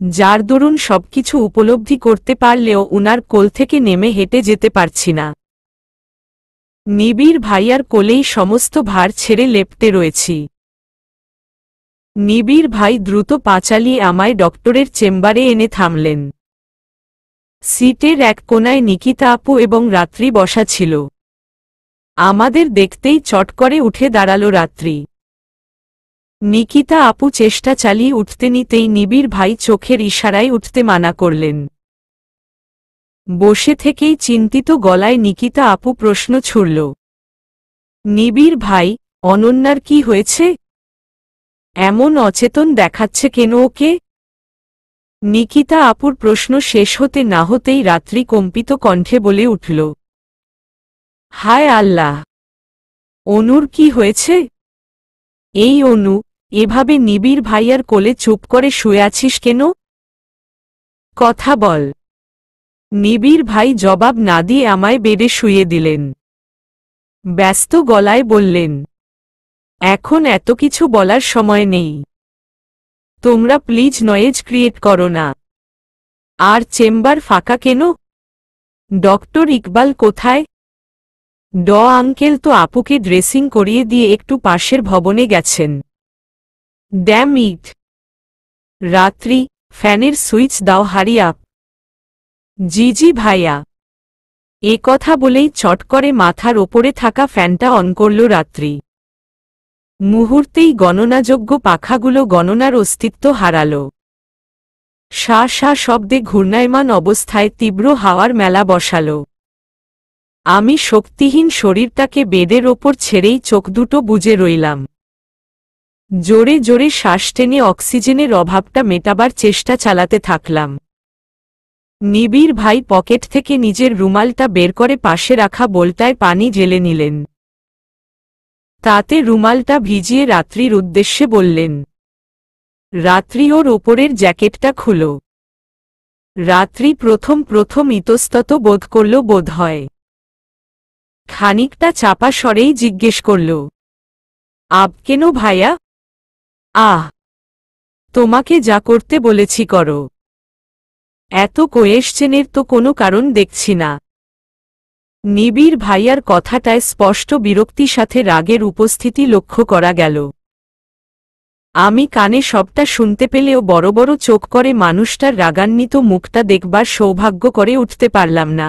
যার দরুন সবকিছু উপলব্ধি করতে পারলেও উনার কোল থেকে নেমে হেঁটে যেতে পারছি না। নিবিড় ভাইয়ার কোলেই সমস্ত ভার ছেড়ে লেপ্টে রয়েছি। নিবিড় ভাই দ্রুত পা চালিয়ে আমায় ডক্টরের চেম্বারে এনে থামলেন। সিটের এক কোনায় নিকিতা আপু এবং রাত্রি বসা ছিল। আমাদের দেখতেই চট করে উঠে দাঁড়ালো রাত্রি। নিকিতা আপু চেষ্টা চালিয়ে উঠতে নিতেই নিবিড় ভাই চোখের ইশারায় উঠতে মানা করলেন। বসে থেকেই চিন্তিত গলায় নিকিতা আপু প্রশ্ন ছুড়ল, নিবিড় ভাই, অনন্যার কি হয়েছে? এমন অচেতন দেখাচ্ছে কেন ওকে? নিকিতা আপুর প্রশ্ন শেষ হতে না হতেই রাত্রি কম্পিত কণ্ঠে বলে উঠল, হায় আল্লাহ, অনুর কি হয়েছে? এই অনু, এভাবে নিবিড় ভাইয়ার কোলে চুপ করে শুয়ে আছিস কেন? কথা বল। নিবিড় ভাই জবাব না দিয়ে আমায় বেডে শুইয়ে দিলেন। ব্যস্ত গলায় বললেন, এখন এত কিছু বলার সময় নেই। তোমরা প্লিজ নয়েজ ক্রিয়েট করো না। আর চেম্বার ফাঁকা কেন? ডক্টর ইকবাল কোথায়? আঙ্কেল তো আপুকে ড্রেসিং করিয়ে দিয়ে একটু পাশের ভবনে গেছেন। Damn it. রাত্রি, ফ্যানের সুইচ দাও হারি আপ। জি জি ভাইয়া। এ কথা বলেই চট করে মাথার ওপরে থাকা ফ্যানটা অন করল রাত্রি। মুহূর্তেই গণনাযোগ্য পাখাগুলো গণনার অস্তিত্ব হারাল। শা শা শব্দে ঘূর্ণায়মান অবস্থায় তীব্র হাওয়ার মেলা বসাল। আমি শক্তিহীন শরীরটাকে বেডের ওপর ছেড়েই চোখ দুটো বুজে রইলাম। জোরে জোরে শ্বাস টেনে অক্সিজেনের অভাবটা মেটাবার চেষ্টা চালাতে থাকলাম। নিবিড় ভাই পকেট থেকে নিজের রুমালটা বের করে পাশে রাখা বোলটায় পানি ঢেলে নিলেন। তাতে রুমালটা ভিজিয়ে রাত্রির উদ্দেশ্যে বললেন। রাত্রি ওর ওপরের জ্যাকেটটা খুলো। রাত্রি প্রথম ইতস্তত বোধ করল বোধহয়। খানিকটা চাপা স্বরেই জিজ্ঞেস করল, আব কেন ভাইয়া? আহ, তোমাকে যা করতে বলেছি করো। এত কোয়েশ্চেনের তো কোনো কারণ দেখছি না। নিবিড় ভাইয়ার কথাটায় স্পষ্ট বিরক্তি সাথে রাগের উপস্থিতি লক্ষ্য করা গেল। আমি কানে সবটা শুনতে পেলেও বড় বড় চোখ করে মানুষটার রাগান্বিত মুখটা দেখবার সৌভাগ্য করে উঠতে পারলাম না।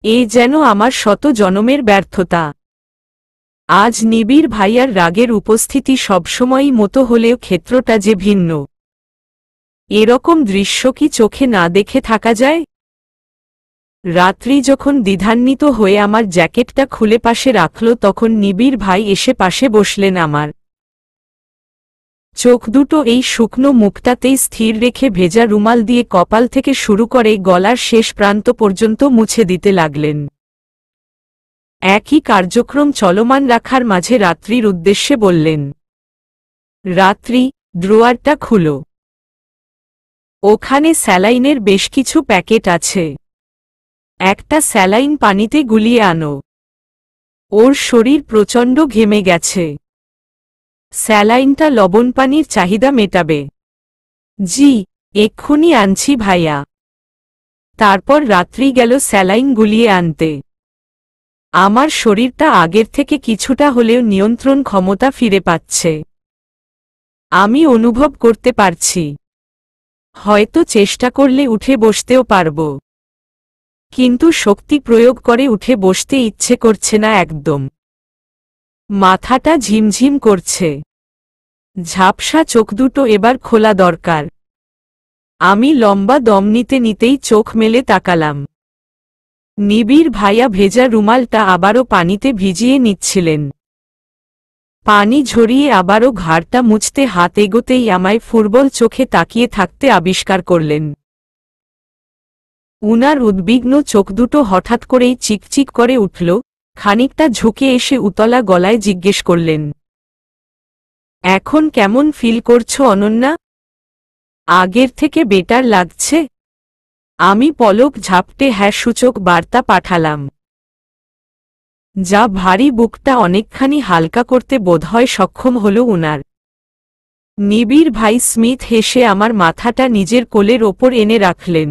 এ যেন আমার শত জনমের ব্যর্থতা। আজ নিবিড় ভাইয়ার রাগের উপস্থিতি সবসময়ই মতো হলেও ক্ষেত্রটা যে ভিন্ন। এরকম দৃশ্য কি চোখে না দেখে থাকা যায়? রাত্রি যখন দ্বিধান্বিত হয়ে আমার জ্যাকেটটা খুলে পাশে রাখল তখন নিবিড় ভাই এসে পাশে বসলেন। আমার চোখ দুটো এই শুকনো মুখটাতেই স্থির রেখে ভেজা রুমাল দিয়ে কপাল থেকে শুরু করে গলার শেষ প্রান্ত পর্যন্ত মুছে দিতে লাগলেন। একই কার্যক্রম চলমান রাখার মাঝে রাত্রির উদ্দেশ্যে বললেন, রাত্রি, ড্রোয়ারটা খুলো। ওখানে স্যালাইনের বেশ কিছু প্যাকেট আছে। একটা স্যালাইন পানিতে গুলিয়ে আনো। ওর শরীর প্রচণ্ড ঘেমে গেছে। স্যালাইনটা লবণ পানির চাহিদা মেটাবে। জি, এক্ষুনি আনছি ভাইয়া। তারপর রাত্রি গেল স্যালাইন গুলিয়ে আনতে। আমার শরীরটা আগের থেকে কিছুটা হলেও নিয়ন্ত্রণ ক্ষমতা ফিরে পাচ্ছে। আমি অনুভব করতে পারছি। হয়তো চেষ্টা করলে উঠে বসতেও পারব। কিন্তু শক্তি প্রয়োগ করে উঠে বসতে ইচ্ছে করছে না একদম। মাথাটা ঝিমঝিম করছে। ঝাপসা চোখ দুটো এবার খোলা দরকার। আমি লম্বা দম নিতে নিতেই চোখ মেলে তাকালাম। নিবিড় ভাইয়া ভেজা রুমালটা আবারও পানিতে ভিজিয়ে নিচ্ছিলেন। পানি ঝরিয়ে আবারও ঘাড়টা মুছতে হাত এগোতেই আমায় ফুরবল চোখে তাকিয়ে থাকতে আবিষ্কার করলেন। উনার উদ্বিগ্ন চোখ দুটো হঠাৎ করেই চিকচিক করে উঠল। খানিকটা ঝুঁকে এসে উতলা গলায় জিজ্ঞেস করলেন, এখন কেমন ফিল করছো অনন্যা? আগের থেকে বেটার লাগছে? আমি পলক ঝাপটে হ্যাঁ সূচক বার্তা পাঠালাম। যা ভারী বুকটা অনেকখানি হালকা করতে বোধহয় সক্ষম হল উনার। নিবিড় ভাই স্মিথ হেসে আমার মাথাটা নিজের কোলের ওপর এনে রাখলেন।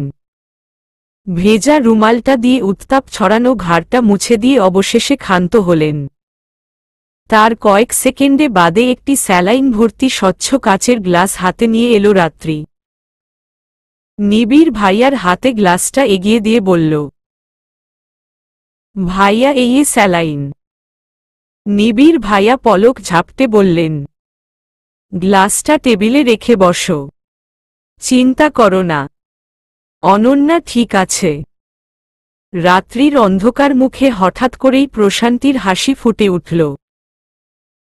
ভেজা রুমালটা দিয়ে উত্তাপ ছড়ানো ঘাড়টা মুছে দিয়ে অবশেষে ক্ষান্ত হলেন। তার কয়েক সেকেন্ডে বাদে একটি স্যালাইন ভর্তি স্বচ্ছ কাচের গ্লাস হাতে নিয়ে এলো রাত্রি। নিবিড় ভাইয়ার হাতে গ্লাসটা এগিয়ে দিয়ে বলল, ভাইয়া এই স্যালাইন। নিবিড় ভাইয়া পলক ঝাপটে বললেন, গ্লাসটা টেবিলে রেখে বসো। চিন্তা করো না, অনন্যা ঠিক আছে। রাত্রির অন্ধকার মুখে হঠাৎ করেই প্রশান্তির হাসি ফুটে উঠল।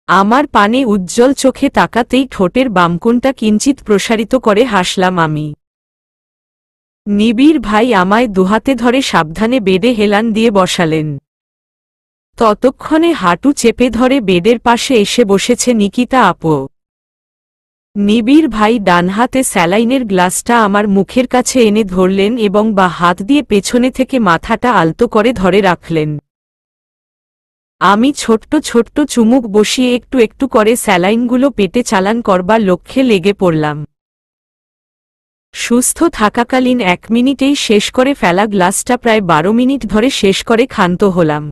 আমার পানে উজ্জ্বল চোখে তাকাতেই ঠোঁটের বামকোণটা কিঞ্চিত প্রসারিত করে হাসলাম আমি। নিবিড় ভাই আমায় দুহাতে ধরে সাবধানে বেডে হেলান দিয়ে বসালেন। ততক্ষণে হাঁটু চেপে ধরে বেডের পাশে এসে বসেছে নিকিতা আপু। নিবিড় ভাই ডান হাতে স্যালাইনের গ্লাসটা আমার মুখের কাছে এনে ধরলেন এবং বা হাত দিয়ে পেছনে থেকে মাথাটা আলতো করে ধরে রাখলেন। আমি ছোট্ট ছোট্ট চুমুক বসিয়ে একটু একটু করে স্যালাইনগুলো পেটে চালান করবার লক্ষ্যে লেগে পড়লাম। সুস্থ থাকাকালীন 1 মিনিটেই শেষ করে ফেলা গ্লাসটা প্রায় 12 মিনিট ধরে শেষ করে ক্ষান্ত হলাম।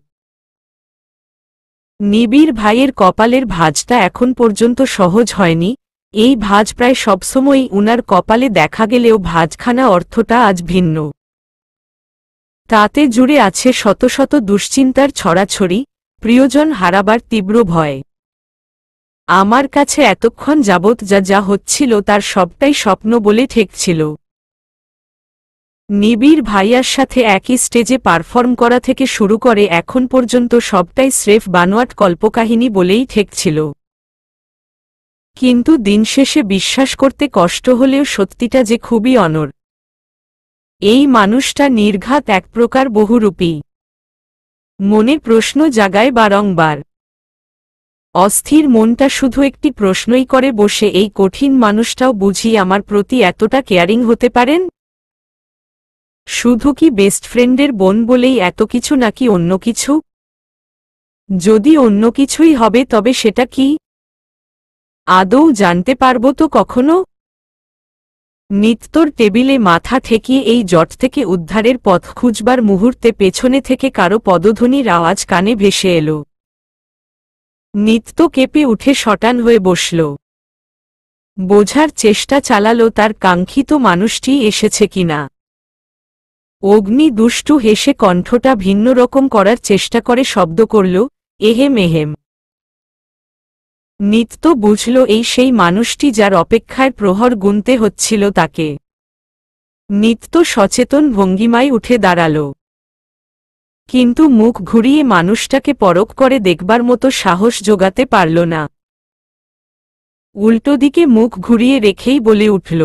নিবিড় ভাইয়ের কপালের ভাঁজটা এখন পর্যন্ত সহজ হয়নি। এই ভাঁজ প্রায় সবসময়ই উনার কপালে দেখা গেলেও ভাঁজখানা অর্থটা আজ ভিন্ন। তাতে জুড়ে আছে শত শত দুশ্চিন্তার ছড়াছড়ি, প্রিয়জন হারাবার তীব্র ভয়। আমার কাছে এতক্ষণ যাবৎ যা যা হচ্ছিল তার সবটাই স্বপ্ন বলে ঠেকছিল। নিবিড় ভাইয়ার সাথে একই স্টেজে পারফর্ম করা থেকে শুরু করে এখন পর্যন্ত সবটাই স্রেফ বানোয়াট কল্পকাহিনী বলেই ঠেকছিল। কিন্তু দিন শেষে বিশ্বাস করতে কষ্ট হলেও সত্যিটা যে খুবই অনর। এই মানুষটা নির্ঘাত এক প্রকার বহুরূপী। মনে প্রশ্ন জাগায় বারংবার। অস্থির মনটা শুধু একটি প্রশ্নই করে বসে, এই কঠিন মানুষটাও বুঝি আমার প্রতি এতটা কেয়ারিং হতে পারেন? শুধু কি বেস্ট ফ্রেন্ডের বোন বলেই এত কিছু, নাকি অন্য কিছু? যদি অন্য কিছুই হবে তবে সেটা কি? আদৌ জানতে পারবো তো কখনো? নিত্যর টেবিলে মাথা ঠেকিয়ে এই জট থেকে উদ্ধারের পথ খুঁজবার মুহূর্তে পেছনে থেকে কারো পদধ্বনির আওয়াজ কানে ভেসে এলো। নিত্য কেঁপে উঠে শটান হয়ে বসল। বোঝার চেষ্টা চালালো তার কাঙ্ক্ষিত মানুষটি এসেছে কিনা। অগ্নি দুষ্টু হেসে কণ্ঠটা ভিন্ন রকম করার চেষ্টা করে শব্দ করল, এহেম এহেম। নিত্য বুঝল এই সেই মানুষটি যার অপেক্ষায় প্রহর গুনতে হচ্ছিল তাকে। নিত্য সচেতন ভঙ্গিমায় উঠে দাঁড়াল, কিন্তু মুখ ঘুরিয়ে মানুষটাকে পরখ করে দেখবার মতো সাহস জোগাতে পারল না। উল্টো দিকে মুখ ঘুরিয়ে রেখেই বলে উঠল,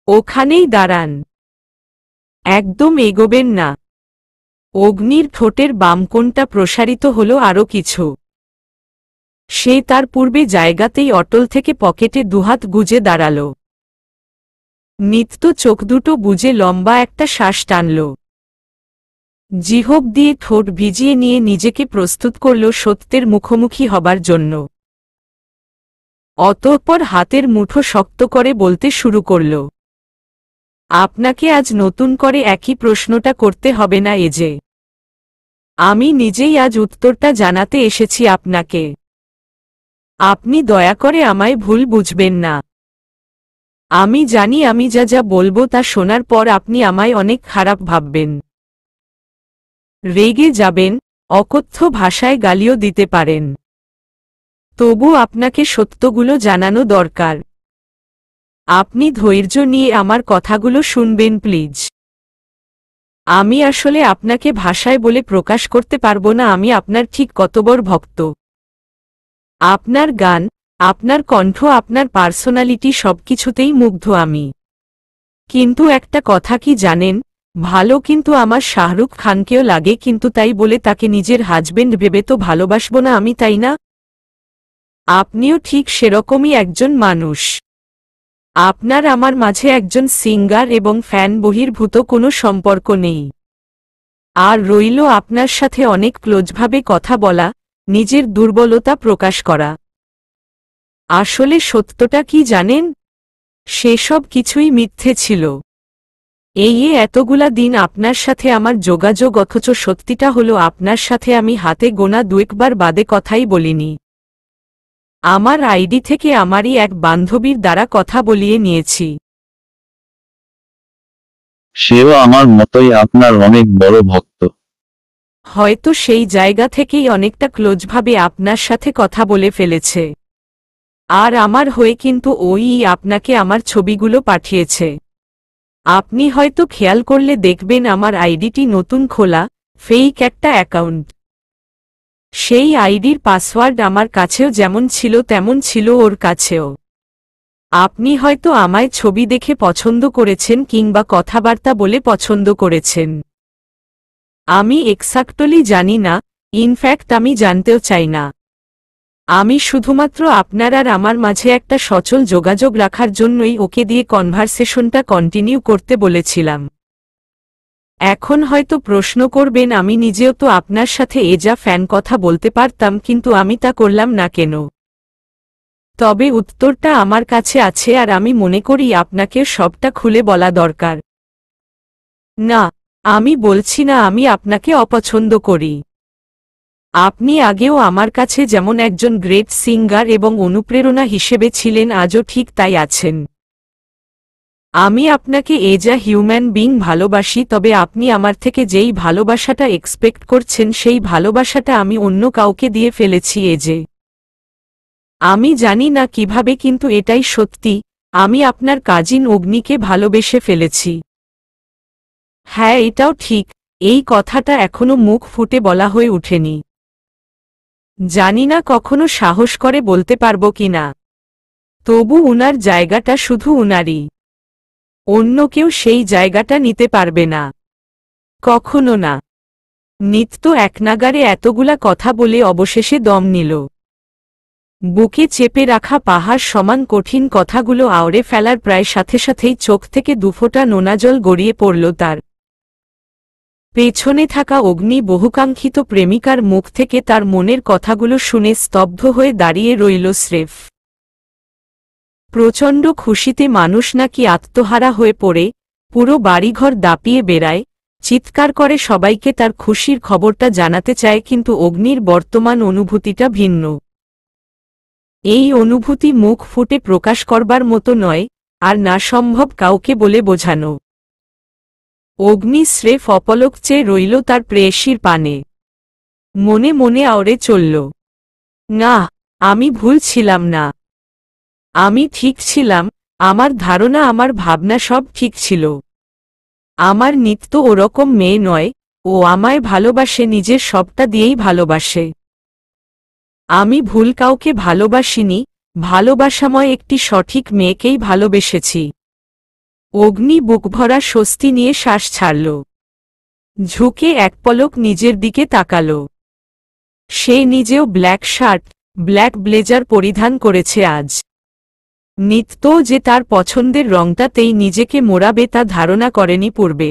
ওখানেই দাঁড়ান, একদম এগোবেন না। অগ্নির ঠোঁটের বাম কোণটা প্রসারিত হল আরও কিছু। সে তার পূর্বে জায়গাতেই অটল থেকে পকেটে দুহাত গুজে দাঁড়াল। নিত্য চোখ দুটো বুজে লম্বা একটা শ্বাস টানল। জিহ্ব দিয়ে ঠোঁট ভিজিয়ে নিয়ে নিজেকে প্রস্তুত করল সত্যের মুখোমুখি হবার জন্য। অতঃপর হাতের মুঠো শক্ত করে বলতে শুরু করল, আপনাকে আজ নতুন করে একই প্রশ্নটা করতে হবে না। এ যে আমি নিজেই আজ উত্তরটা জানাতে এসেছি আপনাকে। আপনি দয়া করে আমায় ভুল বুঝবেন না। আমি জানি আমি যা যা বলবো তা শোনার পর আপনি আমায় অনেক খারাপ ভাববেন, রেগে যাবেন, অকথ্য ভাষায় গালিও দিতে পারেন। তবু আপনাকে সত্যগুলো জানানো দরকার। আপনি ধৈর্য নিয়ে আমার কথাগুলো শুনবেন প্লিজ। আমি আসলে আপনাকে ভাষায় বলে প্রকাশ করতে পারবো না আমি আপনার ঠিক কত বড় ভক্ত। আপনার গান, আপনার কণ্ঠ, আপনার পার্সোনালিটি সবকিছুতেই মুগ্ধ আমি। কিন্তু একটা কথা কি জানেন, ভালো কিন্তু আমার শাহরুখ খানকেও লাগে, কিন্তু তাই বলে তাকে নিজের হাজবেন্ড ভেবে তো ভালোবাসব না আমি, তাই না? আপনিও ঠিক সেরকমই একজন মানুষ। আপনার আমার মাঝে একজন সিঙ্গার এবং ফ্যান বহির্ভূত কোনো সম্পর্ক নেই। আর রইল আপনার সাথে অনেক ক্লোজভাবে কথা বলা, নিজের দুর্বলতা প্রকাশ করা। আসলে সত্যটা কি জানেন? সেসব কিছুই মিথ্যে ছিল। এই এতগুলা দিন আপনার সাথে আমার যোগাযোগ, অথচ সত্যিটা হলো আপনার সাথে আমি হাতে গোনা দুয়েকবার বাদে কথাই বলিনি। আমার আইডি থেকে আমারই এক বান্ধবীর দ্বারা কথা বলিয়ে নিয়েছি। সেও আমার মতোই আপনার অনেক বড় ভক্ত। হয়তো সেই জায়গা থেকেই অনেকটা ক্লোজভাবে আপনার সাথে কথা বলে ফেলেছে। আর আমার হয়ে কিন্তু ওই আপনাকে আমার ছবিগুলো পাঠিয়েছে। আপনি হয়তো খেয়াল করলে দেখবেন আমার আইডিটি নতুন খোলা, ফেক একটা অ্যাকাউন্ট। সেই আইডির পাসওয়ার্ড আমার কাছেও যেমন ছিল তেমন ছিল ওর কাছেও। আপনি হয়তো আমায় ছবি দেখে পছন্দ করেছেন কিংবা কথাবার্তা বলে পছন্দ করেছেন। আমি এক্সাক্টলি জানি না, ইনফ্যাক্ট আমি জানতেও চাই না। আমি শুধুমাত্র আপনার আর আমার মাঝে একটা সচল যোগাযোগ রাখার জন্যই ওকে দিয়ে কনভারসেশনটা কন্টিনিউ করতে বলেছিলাম। এখন হয়তো প্রশ্ন করবেন আমি নিজেও তো আপনার সাথে যা ফ্যান কথা বলতে পারতাম, কিন্তু আমি তা করলাম না কেন? তবে উত্তরটা আমার কাছে আছে আর আমি মনে করি আপনাকে সবটা খুলে বলা দরকার। না, আমি বলছি না আমি আপনাকে অপছন্দ করি। আপনি আগেও আমার কাছে যেমন একজন গ্রেট সিঙ্গার এবং অনুপ্রেরণা হিসেবে ছিলেন, আজও ঠিক তাই আছেন। আমি আপনাকে যা হিউম্যান বিং ভালোবাসি, তবে আপনি আমার থেকে যেই ভালোবাসাটা এক্সপেক্ট করছেন সেই ভালোবাসাটা আমি অন্য কাউকে দিয়ে ফেলেছি। যে আমি জানি না কিভাবে, কিন্তু এটাই সত্যি, আমি আপনার কাজিন অগ্নিকে ভালোবেসে ফেলেছি। হ্যাঁ, এটাও ঠিক, এই কথাটা এখনো মুখ ফুটে বলা হয়ে ওঠেনি। জানি না কখনো সাহস করে বলতে পারবো কিনা। তবু উনার জায়গাটা শুধু উনারই। অন্য কেউ সেই জায়গাটা নিতে পারবে না, কখনো না। নিত্য একনাগারে এতগুলা কথা বলে অবশেষে দম নিল। বুকে চেপে রাখা পাহাড় সমান কঠিন কথাগুলো আওড়ে ফেলার প্রায় সাথে সাথেই চোখ থেকে দুফোঁটা নোনা জল গড়িয়ে পড়ল তার। পেছনে থাকা অগ্নি বহুকাঙ্ক্ষিত প্রেমিকার মুখ থেকে তার মনের কথাগুলো শুনে স্তব্ধ হয়ে দাঁড়িয়ে রইল স্রেফ। প্রচণ্ড খুশিতে মানুষ নাকি আত্মহারা হয়ে পড়ে পুরো বাড়িঘর দাপিয়ে বেড়ায়, চিৎকার করে সবাইকে তার খুশির খবরটা জানাতে চায়, কিন্তু অগ্নির বর্তমান অনুভূতিটা ভিন্ন। এই অনুভূতি মুখ ফুটে প্রকাশ করবার মতো নয়, আর না সম্ভব কাউকে বলে বোঝানো। অগ্নি স্রেফ অপলক চেয়ে রইল তার প্রেয়সীর পানে। মনে মনে আওড়ে চলল, না, আমি ভুল ছিলাম না, আমি ঠিক ছিলাম, আমার ধারণা আমার ভাবনা সব ঠিক ছিল। আমার নিত্য ওরকম মেয়ে নয়, ও আমায় ভালোবাসে, নিজের সবটা দিয়েই ভালোবাসে। আমি ভুল কাউকে ভালোবাসিনি, ভালোবাসাময় একটি সঠিক মেয়েকেই ভালোবেসেছি। অগ্নি বুকভরা স্বস্তি নিয়ে শ্বাস ছাড়ল। ঝুঁকে এক পলক নিজের দিকে তাকাল। সে নিজেও ব্ল্যাক শার্ট, ব্ল্যাক ব্লেজার পরিধান করেছে আজ। নিত্য যে তার পছন্দের রংটাতেই নিজেকে মোড়াবে তা ধারণা করেনি পূর্বে,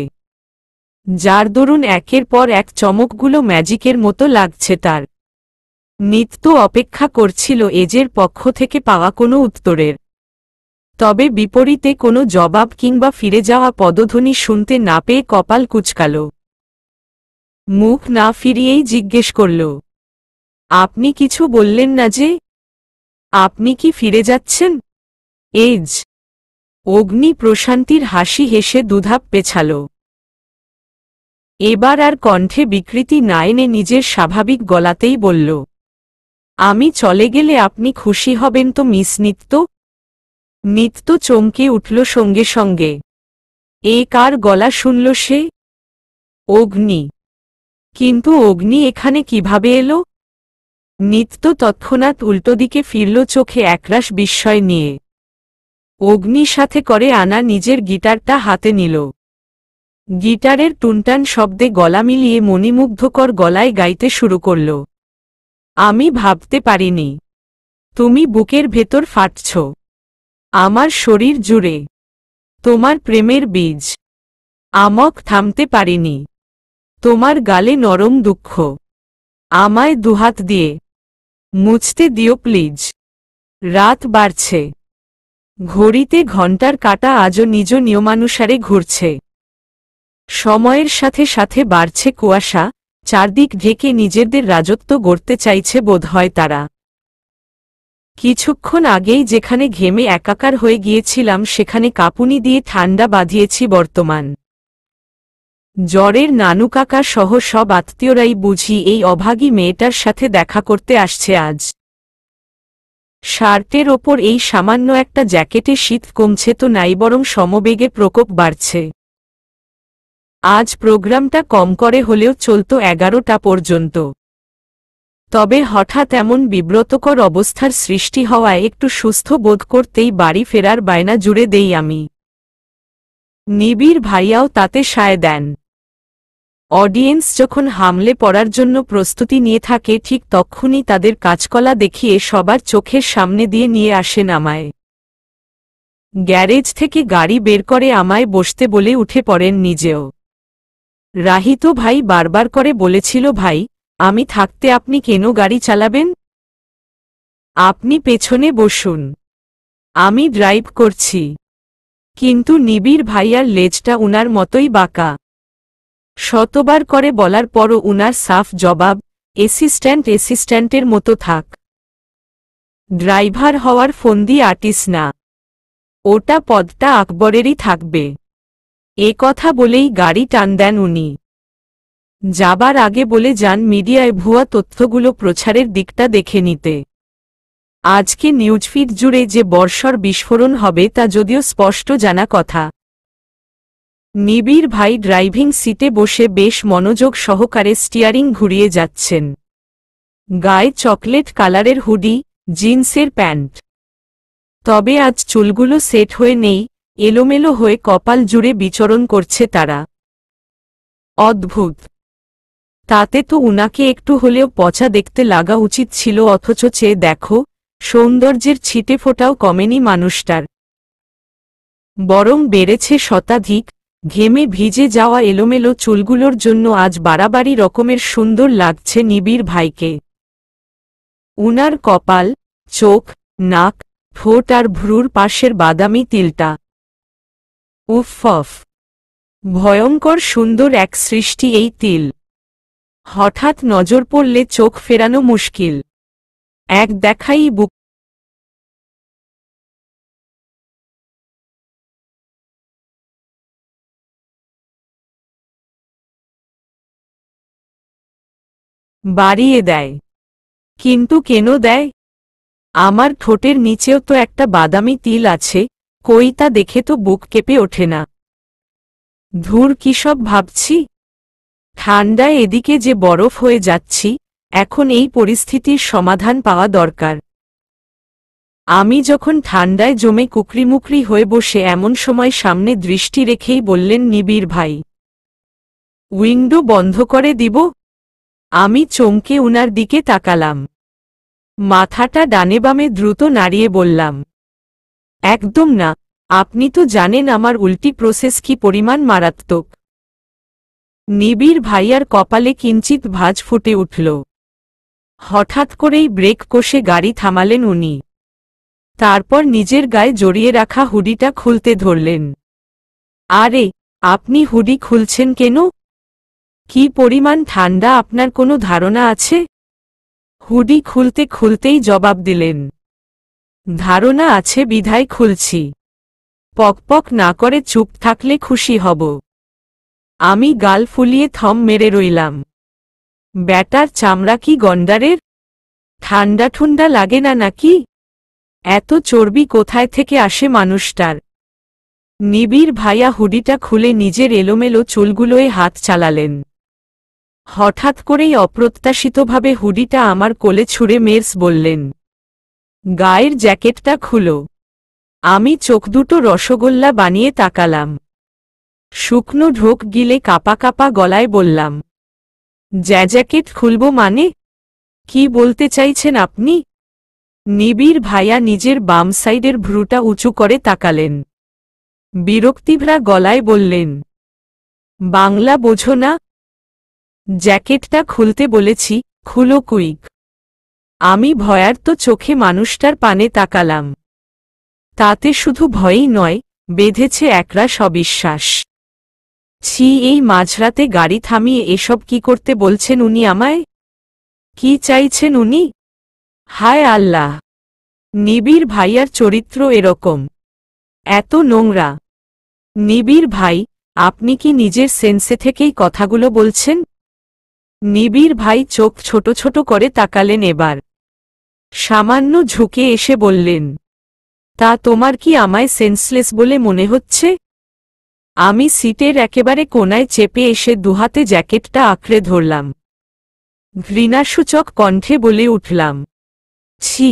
যার দরুন একের পর এক চমকগুলো ম্যাজিকের মতো লাগছে তার। নিত্য অপেক্ষা করছিল এজের পক্ষ থেকে পাওয়া কোনো উত্তরের, তবে বিপরীতে কোনো জবাব কিংবা ফিরে যাওয়া পদধ্বনি শুনতে না পেয়ে কপাল কুঁচকাল। মুখ না ফিরিয়েই জিজ্ঞেস করল, আপনি কিছু বললেন না যে? আপনি কি ফিরে যাচ্ছেন? এজ। অগ্নি প্রশান্তির হাসি হেসে দুধাপ পেছাল। এবার আর কণ্ঠে বিকৃতি না এনে নিজের স্বাভাবিক গলাতেই বলল, আমি চলে গেলে আপনি খুশি হবেন তো মিস নিত্য? নিত্য চমকে উঠল সঙ্গে সঙ্গে। এ কার গলা শুনল সে? অগ্নি। কিন্তু অগ্নি এখানে কিভাবে এলো? নিত্য তৎক্ষণাৎ উল্টোদিকে ফিরল, চোখে একরাশ বিস্ময় নিয়ে। অগ্নির সাথে করে আনা নিজের গিটারটা হাতে নিল। গিটারের টুনটান শব্দে গলা মিলিয়ে মণিমুগ্ধকর গলায় গাইতে শুরু করল, আমি ভাবতে পারিনি তুমি বুকের ভেতর ফাটছ, আমার শরীর জুড়ে তোমার প্রেমের বীজ। আমক থামতে পারিনি, তোমার গালে নরম দুঃখ, আমায় দুহাত দিয়ে মুছতে দিও প্লিজ। রাত বাড়ছে, ঘড়িতে ঘণ্টার কাঁটা আজও নিজ নিয়মানুসারে ঘুরছে। সময়ের সাথে সাথে বাড়ছে কুয়াশা, চারদিক ঢেকে নিজেদের রাজত্ব গড়তে চাইছে বোধহয় তারা। কিছুক্ষণ আগেই যেখানে ঘেমে একাকার হয়ে গিয়েছিলাম সেখানে কাঁপুনি দিয়ে ঠান্ডা বাঁধিয়েছি বর্তমান। জ্বরের নানু কাকা সহ সব আত্মীয়রাই বুঝি এই অভাগী মেয়েটার সাথে দেখা করতে আসছে আজ। শার্টের ওপর এই সামান্য একটা জ্যাকেটে শীত কমছে তো নাই, বরং সমবেগে প্রকোপ বাড়ছে। আজ প্রোগ্রামটা কম করে হলেও চলত 11টা পর্যন্ত। তবে হঠাৎ এমন বিব্রতকর অবস্থার সৃষ্টি হওয়ায় একটু সুস্থ বোধ করতেই বাড়ি ফেরার বায়না জুড়ে দেই আমি। নিবিড় ভাইয়াও তাতে সায় দেন। অডিয়েন্স যখন হামলে পড়ার জন্য প্রস্তুতি নিয়ে থাকে ঠিক তক্ষুনি তাদের কাজকলা দেখিয়ে সবার চোখের সামনে দিয়ে নিয়ে আসেন আমায়। গ্যারেজ থেকে গাড়ি বের করে আমায় বসতে বলে উঠে পড়েন নিজেও। রাহিত ভাই বারবার করে বলেছিল, ভাই আমি থাকতে আপনি কেন গাড়ি চালাবেন? আপনি পেছনে বসুন, আমি ড্রাইভ করছি। কিন্তু নিবিড় ভাইয়ার লেজটা উনার মতোই বাঁকা। শতবার করে বলার পরও উনার সাফ জবাব, অ্যাসিস্ট্যান্টের মতো থাক। ড্রাইভার হওয়ার ফন্দি আর্টিস্ট না, ওটা পদটা আকবরেরই থাকবে। এ কথা বলেই গাড়ি টান দেন উনি। যাবার আগে বলে যান মিডিয়ায় ভুয়া তথ্যগুলো প্রচারের দিকটা দেখে নিতে। আজকে নিউজফিড জুড়ে যে বর্ষর বিস্ফোরণ হবে তা যদিও স্পষ্ট জানা কথা। নিবিড় ভাই ড্রাইভিং সিটে বসে বেশ মনোযোগ সহকারে স্টিয়ারিং ঘুরিয়ে যাচ্ছেন। গায়ে চকলেট কালারের হুডি, জিন্সের প্যান্ট। তবে আজ চুলগুলো সেট হয়ে নেই, এলোমেলো হয়ে কপাল জুড়ে বিচরণ করছে তারা। অদ্ভুত। তাতে তো উনাকে একটু হলেও পচা দেখতে লাগা উচিত ছিল, অথচ চেয়ে দেখো, সৌন্দর্যের ছিটে ফোটাও কমেনি মানুষটার, বরং বেড়েছে শতাধিক। ঘেমে ভিজে যাওয়া এলোমেলো চুলগুলোর জন্য আজ বাড়াবাড়ি রকমের সুন্দর লাগছে নিবিড় ভাইকে। উনার কপাল, চোখ, নাক, ঠোঁট আর ভ্রুর পাশের বাদামি তিলটা, উফ, ভয়ঙ্কর সুন্দর এক সৃষ্টি এই তিল। হঠাৎ নজর পড়লে চোখ ফেরানো মুশকিল। এক দেখাই বুক বাড়িয়ে দেয়। কিন্তু কেন দেয়? আমার ঠোঁটের নিচেও তো একটা বাদামি তিল আছে, কই তা দেখে তো বুক কেঁপে ওঠে না। ধুর, কি সব ভাবছি। ঠান্ডায় এদিকে যে বরফ হয়ে যাচ্ছি, এখন এই পরিস্থিতির সমাধান পাওয়া দরকার। আমি যখন ঠান্ডায় জমে কুকরিমুকরি হয়ে বসে এমন সময় সামনে দৃষ্টি রেখেই বললেন নিবিড় ভাই, উইন্ডো বন্ধ করে দিব? আমি চমকে উনার দিকে তাকালাম। মাথাটা ডানে বামে দ্রুত নাড়িয়ে বললাম, একদম না, আপনি তো জানেন আমার উল্টি প্রসেস কি পরিমাণ মারাত্মক। নিবিড় ভাইয়ার কপালে কিঞ্চিত ভাঁজ ফুটে উঠল। হঠাৎ করেই ব্রেক কষে গাড়ি থামালেন উনি। তারপর নিজের গায়ে জড়িয়ে রাখা হুডিটা খুলতে ধরলেন। আরে, আপনি হুডি খুলছেন কেন? কি পরিমাণ ঠান্ডা আপনার কোনো ধারণা আছে? হুডি খুলতে খুলতেই জবাব দিলেন, ধারণা আছে বিধায় খুলছি। পকপক না করে চুপ থাকলে খুশি হব। আমি গাল ফুলিয়ে থম মেরে রইলাম। ব্যাটার চামড়া কি গন্ডারের? ঠান্ডা ঠুন্ডা লাগে না নাকি? এত চর্বি কোথায় থেকে আসে মানুষটার? নিবিড় ভাইয়া হুডিটা খুলে নিজের এলোমেলো চুলগুলোয় হাত চালালেন। হঠাৎ করেই অপ্রত্যাশিতভাবে হুডিটা আমার কোলে ছুঁড়ে মের্স বললেন, গায়ের জ্যাকেটটা খুলো। আমি চোখ দুটো রসগোল্লা বানিয়ে তাকালাম। শুকনো ঢোক গিলে কাপা কাপা গলায় বললাম, জ্যাকেট খুলব মানে? কি বলতে চাইছেন আপনি? নিবিড় ভাইয়া নিজের বাম সাইডের ভ্রুটা উঁচু করে তাকালেন। বিরক্তিভরা গলায় বললেন, বাংলা বোঝো না? জ্যাকেটটা খুলতে বলেছি, খুলো কুইক। আমি ভয়ার্ত চোখে মানুষটার পানে তাকালাম। তাতে শুধু ভয়ই নয়, বেঁধেছে একরাশ অবিশ্বাস। ছি, এই মাঝরাতে গাড়ি থামিয়ে এসব কি করতে বলছেন উনি আমায়? কি চাইছেন উনি? হায় আল্লাহ, নিবিড় ভাইয়ার চরিত্র এরকম, এত নোংরা। নিবিড় ভাই, আপনি কি নিজের সেন্সে থেকেই কথাগুলো বলছেন? নিবিড় ভাই চোখ ছোট ছোট করে তাকালেন এবার। সামান্য ঝুঁকে এসে বললেন, তা তোমার কি আমায় সেন্সলেস বলে মনে হচ্ছে? আমি সিটের একেবারে কোনায় চেপে এসে দুহাতে জ্যাকেটটা আঁকড়ে ধরলাম। ঘৃণাসূচক কণ্ঠে বলে উঠলাম, ছি,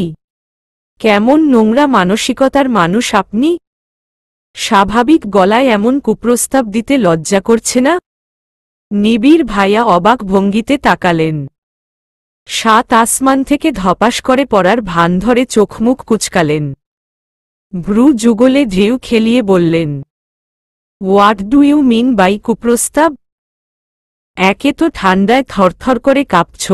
কেমন নোংরা মানসিকতার মানুষ আপনি! স্বাভাবিক গলায় এমন কুপ্রস্তাব দিতে লজ্জা করছে না? নিবিড় ভাইয়া অবাক ভঙ্গিতে তাকালেন। সাত আসমান থেকে ধপাস করে পড়ার ভান ধরে চোখমুখ কুচকালেন। ভ্রু যুগলে ঢেউ খেলিয়ে বললেন, what do you mean by কুপ্রস্তাব? একে তো ঠান্ডায় থরথর করে কাঁপছ,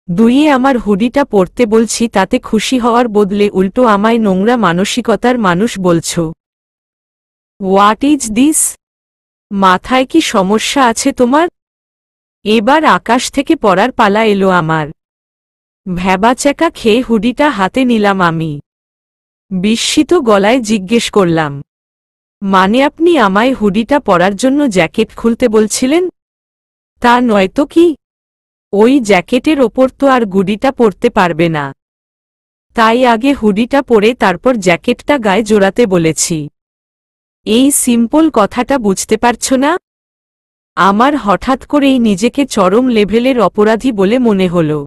দুইয়ে আমার হুডিটা পরতে বলছি, তাতে খুশি হওয়ার বদলে উল্টো আমায় নোংরা মানসিকতার মানুষ বলছ। What is this? মাথায় কি সমস্যা আছে তোমার? এবার আকাশ থেকে পড়ার পালা এলো আমার। ভ্যাবাচ্যাকা খেয়ে হুডিটা হাতে নিলাম আমি। বিস্মিত গলায় জিজ্ঞেস করলাম, মানে আপনি আমায় হুডিটা পরার জন্য জ্যাকেট খুলতে বলছিলেন? তা নয়তো কি? ওই জ্যাকেটের ওপর তো আর গুডিটা পরতে পারবে না, তাই আগে হুডিটা পরে তারপর জ্যাকেটটা গায়ে জোড়াতে বলেছি। এই সিম্পল কথাটা বুঝতে পারছ না? আমার হঠাৎ করেই নিজেকে চরম লেভেলের অপরাধী বলে মনে হলো।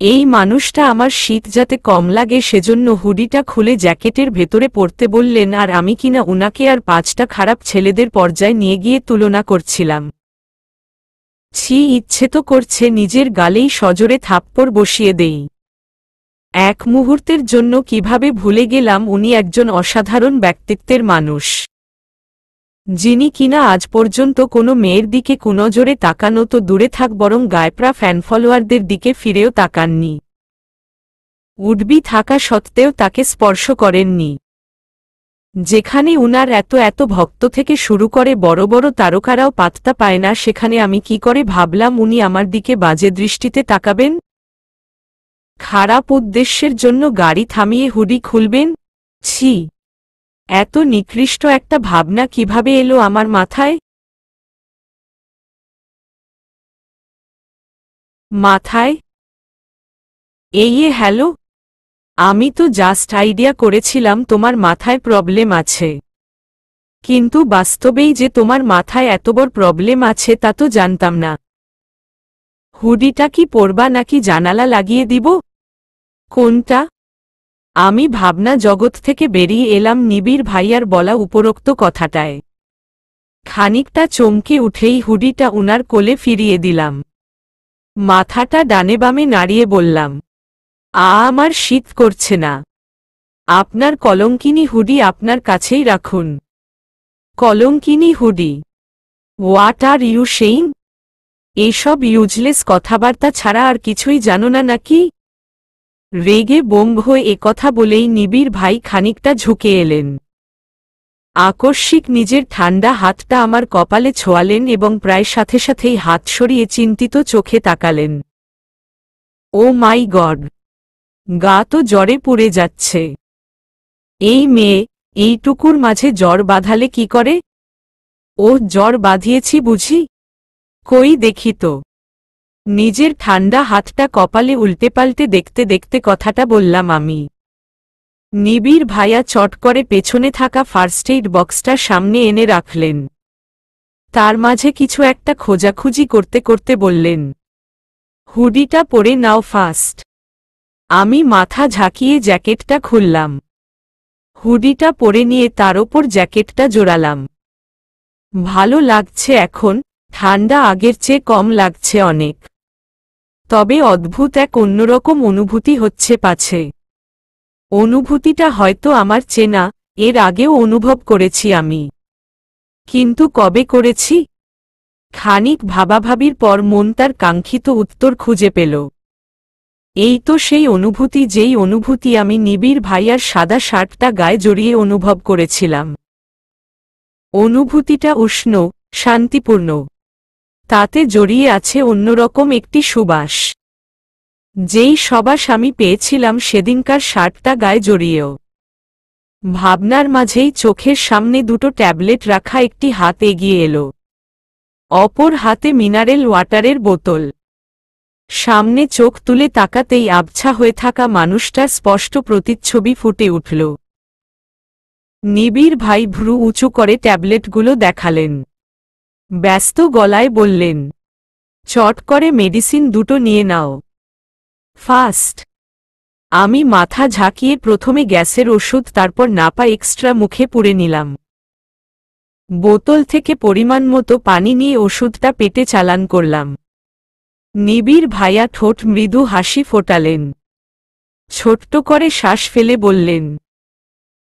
এই মানুষটা আমার শীত যাতে কম লাগে সেজন্য হুডিটা খুলে জ্যাকেটের ভেতরে পড়তে বললেন, আর আমি কিনা উনাকে আর 5টা খারাপ ছেলেদের পর্যায়ে নিয়ে গিয়ে তুলনা করছিলাম। ছি, ইচ্ছে তো করছে নিজের গালেই সজোরে থাপ্পড় বসিয়ে দেই। এক মুহূর্তের জন্য কিভাবে ভুলে গেলাম উনি একজন অসাধারণ ব্যক্তিত্বের মানুষ, যিনি কিনা আজ পর্যন্ত কোনো মেয়ের দিকে কুনজরে তাকানো তো দূরে থাক, বরং গায়প্রা ফ্যান ফলোয়ারদের দিকে ফিরেও তাকাননি। উডবি থাকা সত্ত্বেও তাকে স্পর্শ করেননি। যেখানে উনার এত এত ভক্ত থেকে শুরু করে বড় বড় তারকারাও পাত্তা পায় না, সেখানে আমি কি করে ভাবলাম উনি আমার দিকে বাজে দৃষ্টিতে তাকাবেন? খারাপ উদ্দেশ্যের জন্য গাড়ি থামিয়ে হুডি খুলবেন? ছি, এত নিকৃষ্ট একটা ভাবনা কিভাবে এলো আমার মাথায়? হ্যালো, আমি তো জাস্ট আইডিয়া করেছিলাম তোমার মাথায় প্রবলেম আছে, কিন্তু বাস্তবেই যে তোমার মাথায় এত বড় প্রবলেম আছে তা তো জানতাম না। হুডিটা কি পরবা নাকি জানালা লাগিয়ে দিব? কোনটা? আমি ভাবনা জগৎ থেকে বেরিয়ে এলাম নিবিড় ভাইয়ার বলা উপরোক্ত কথাটায়। খানিকটা চমকে উঠেই হুডিটা উনার কোলে ফিরিয়ে দিলাম। মাথাটা ডানে বামে নাড়িয়ে বললাম, আমার শীত করছে না। আপনার কলঙ্কিনী হুডি আপনার কাছেই রাখুন। কলঙ্কিনী hoodie? What are you saying? এসব ইউজলেস কথাবার্তা ছাড়া আর কিছুই জানো না নাকি? রেগে বোম হয়ে একথা বলেই নিবিড় ভাই খানিকটা ঝুঁকে এলেন। আকস্মিক নিজের ঠান্ডা হাতটা আমার কপালে ছোঁয়ালেন এবং প্রায় সাথে সাথেই হাত সরিয়ে চিন্তিত চোখে তাকালেন। ও মাই গড, গা তো জ্বরে পুড়ে যাচ্ছে। এই মেয়ে এইটুকুর মাঝে জ্বর বাঁধালে কি করে? ও জ্বর বাঁধিয়েছি বুঝি? কই দেখি তো। নিজের ঠান্ডা হাতটা কপালে উল্টে পাল্টে দেখতে দেখতে কথাটা বললাম আমি। নিবিড় ভাইয়া চট করে পেছনে থাকা ফার্স্ট এইড বক্সটা সামনে এনে রাখলেন। তার মাঝে কিছু একটা খোঁজাখুঁজি করতে করতে বললেন, হুডিটা পরে নাও ফার্স্ট। আমি মাথা ঝাঁকিয়ে জ্যাকেটটা খুললাম। হুডিটা পরে নিয়ে তার ওপর জ্যাকেটটা জোড়ালাম। ভালো লাগছে এখন, ঠান্ডা আগের চেয়ে কম লাগছে অনেক। তবে অদ্ভুত এক অন্যরকম অনুভূতি হচ্ছে পাছে। অনুভূতিটা হয়তো আমার চেনা, এর আগেও অনুভব করেছি আমি। কিন্তু কবে করেছি? খানিক ভাবাভাবির পর মন তার কাঙ্ক্ষিত উত্তর খুঁজে পেল। এই তো সেই অনুভূতি, যেই অনুভূতি আমি নিবিড় ভাইয়ার সাদা শার্টটা গায়ে জড়িয়ে অনুভব করেছিলাম। অনুভূতিটা উষ্ণ, শান্তিপূর্ণ। তাতে জড়িয়ে আছে অন্যরকম একটি সুবাস, যেই সবাস আমি পেয়েছিলাম সেদিনকার শার্টটা গায়ে জড়িয়েও। ভাবনার মাঝেই চোখের সামনে দুটো ট্যাবলেট রাখা একটি হাত এগিয়ে এলো। অপর হাতে মিনারেল ওয়াটারের বোতল। সামনে চোখ তুলে তাকাতেই আবছা হয়ে থাকা মানুষটার স্পষ্ট প্রতিচ্ছবি ফুটে উঠল। নিবিড় ভাই ভ্রু উঁচু করে ট্যাবলেটগুলো দেখালেন। ব্যস্ত গলায় বললেন, চট করে মেডিসিন দুটো নিয়ে নাও ফাস্ট। আমি মাথা ঝাঁকিয়ে প্রথমে গ্যাসের ওষুধ, তারপর নাপা এক্সট্রা মুখে পুরে নিলাম। বোতল থেকে পরিমাণ মতো পানি নিয়ে ওষুধটা পেটে চালান করলাম। নিবিড় ভাইয়া ঠোঁট মৃদু হাসি ফোটালেন। ছোট্ট করে শ্বাস ফেলে বললেন,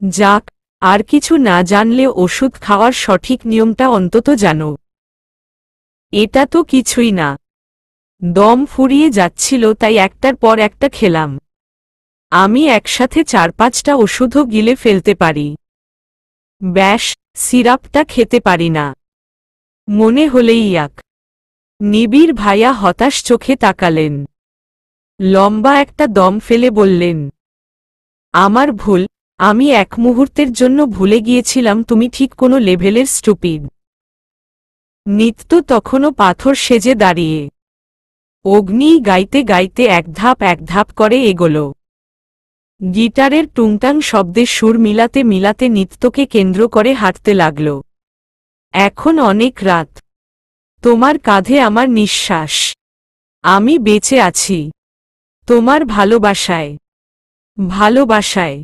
যাক, আর কিছু না জানলেও ওষুধ খাওয়ার সঠিক নিয়মটা অন্তত জানো। এটা তো কিছুই না। দম ফুরিয়ে যাচ্ছিল তাই একটার পর একটা খেলাম। আমি একসাথে 4-5টা ওষুধও গিলে ফেলতে পারি। ব্যাস, সিরাপটা খেতে পারি না। মনে হলেই ইয়াক। নিবিড় ভাইয়া হতাশ চোখে তাকালেন। লম্বা একটা দম ফেলে বললেন, আমার ভুল, আমি এক মুহূর্তের জন্য ভুলে গিয়েছিলাম তুমি ঠিক কোনো লেভেলের স্টুপিড। নিত্য তখনও পাথর সেজে দাঁড়িয়ে অগ্নি গাইতে গাইতে এক ধাপ করে এগোল। গিটারের টুংটাং শব্দে সুর মিলাতে মিলাতে নিত্যকে কেন্দ্র করে হাঁটতে লাগল। এখন অনেক রাত। তোমার কাঁধে আমার নিঃশ্বাস। আমি বেঁচে আছি। তোমার ভালোবাসায়। ভালোবাসায়।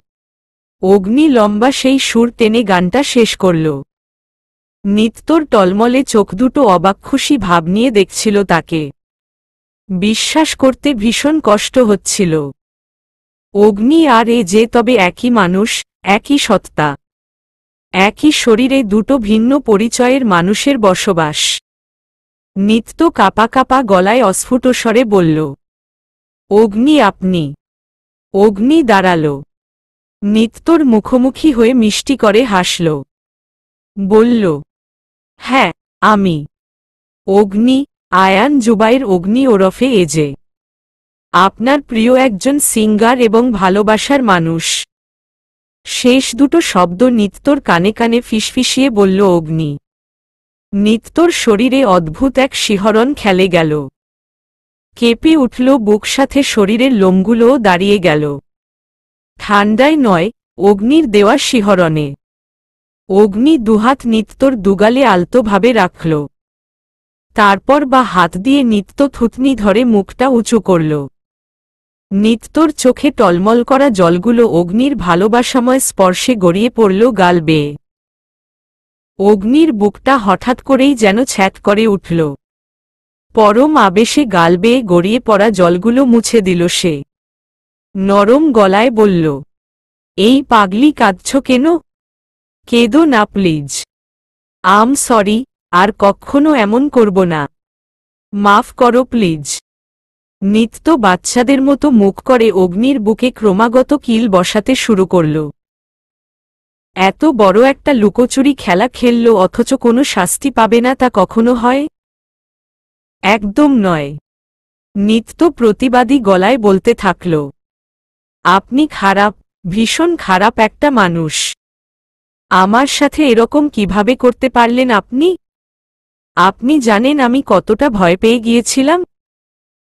অগ্নি লম্বা সেই সুর টেনে গানটা শেষ করল। নিত্যর টলমলে চোখ দুটো অবাক খুশি ভাব নিয়ে দেখছিল তাকে। বিশ্বাস করতে ভীষণ কষ্ট হচ্ছিল। অগ্নি আর এ যে তবে একই মানুষ, একই সত্তা, একই শরীরে দুটো ভিন্ন পরিচয়ের মানুষের বসবাস। নিত্য কাঁপা কাঁপা গলায় অস্ফুট স্বরে বলল, অগ্নি আপনি। অগ্নি দাঁড়াল। নিত্যর মুখোমুখি হয়ে মিষ্টি করে হাসল। বলল, হ্যাঁ আমি অগ্নি, আয়ান জুবাইর অগ্নি ওরফে এজে। আপনার প্রিয় একজন সিঙ্গার এবং ভালোবাসার মানুষ। শেষ দুটো শব্দ নিত্যর কানে কানে ফিসফিসিয়ে বলল অগ্নি। নিত্যর শরীরে অদ্ভুত এক শিহরণ খেলে গেল। কেঁপে উঠল বুক, সাথে শরীরের লোমগুলোও দাঁড়িয়ে গেল। ঠান্ডায় নয়, অগ্নির দেওয়া শিহরণে। অগ্নি দুহাত নিত্যর দুগালে আলতোভাবে রাখল। তারপর বা হাত দিয়ে নিত্য থুতনি ধরে মুখটা উঁচু করল। নিত্যর চোখে টলমল করা জলগুলো অগ্নির ভালোবাসাময় স্পর্শে গড়িয়ে পড়ল গাল বেয়ে। অগ্নির বুকটা হঠাৎ করেই যেন ছ্যাঁত করে উঠল। পরম আবেশে গাল বেয়ে গড়িয়ে পড়া জলগুলো মুছে দিল সে। নরম গলায় বলল, এই পাগলি কাঁদছ কেন? কেঁদো না প্লিজ। আম সরি, আর কক্ষনো এমন করব না। মাফ করো প্লিজ। নিত্য বাচ্চাদের মতো মুখ করে অগ্নির বুকে ক্রমাগত কিল বসাতে শুরু করল। এত বড় একটা লুকোচুরি খেলা খেলল অথচ কোনো শাস্তি পাবে না, তা কখনো হয়? একদম নয়। নিত্য প্রতিবাদী গলায় বলতে থাকল, আপনি খারাপ, ভীষণ খারাপ একটা মানুষ। আমার সাথে এরকম কিভাবে করতে পারলেন আপনি? আপনি জানেন আমি কতটা ভয় পেয়ে গিয়েছিলাম?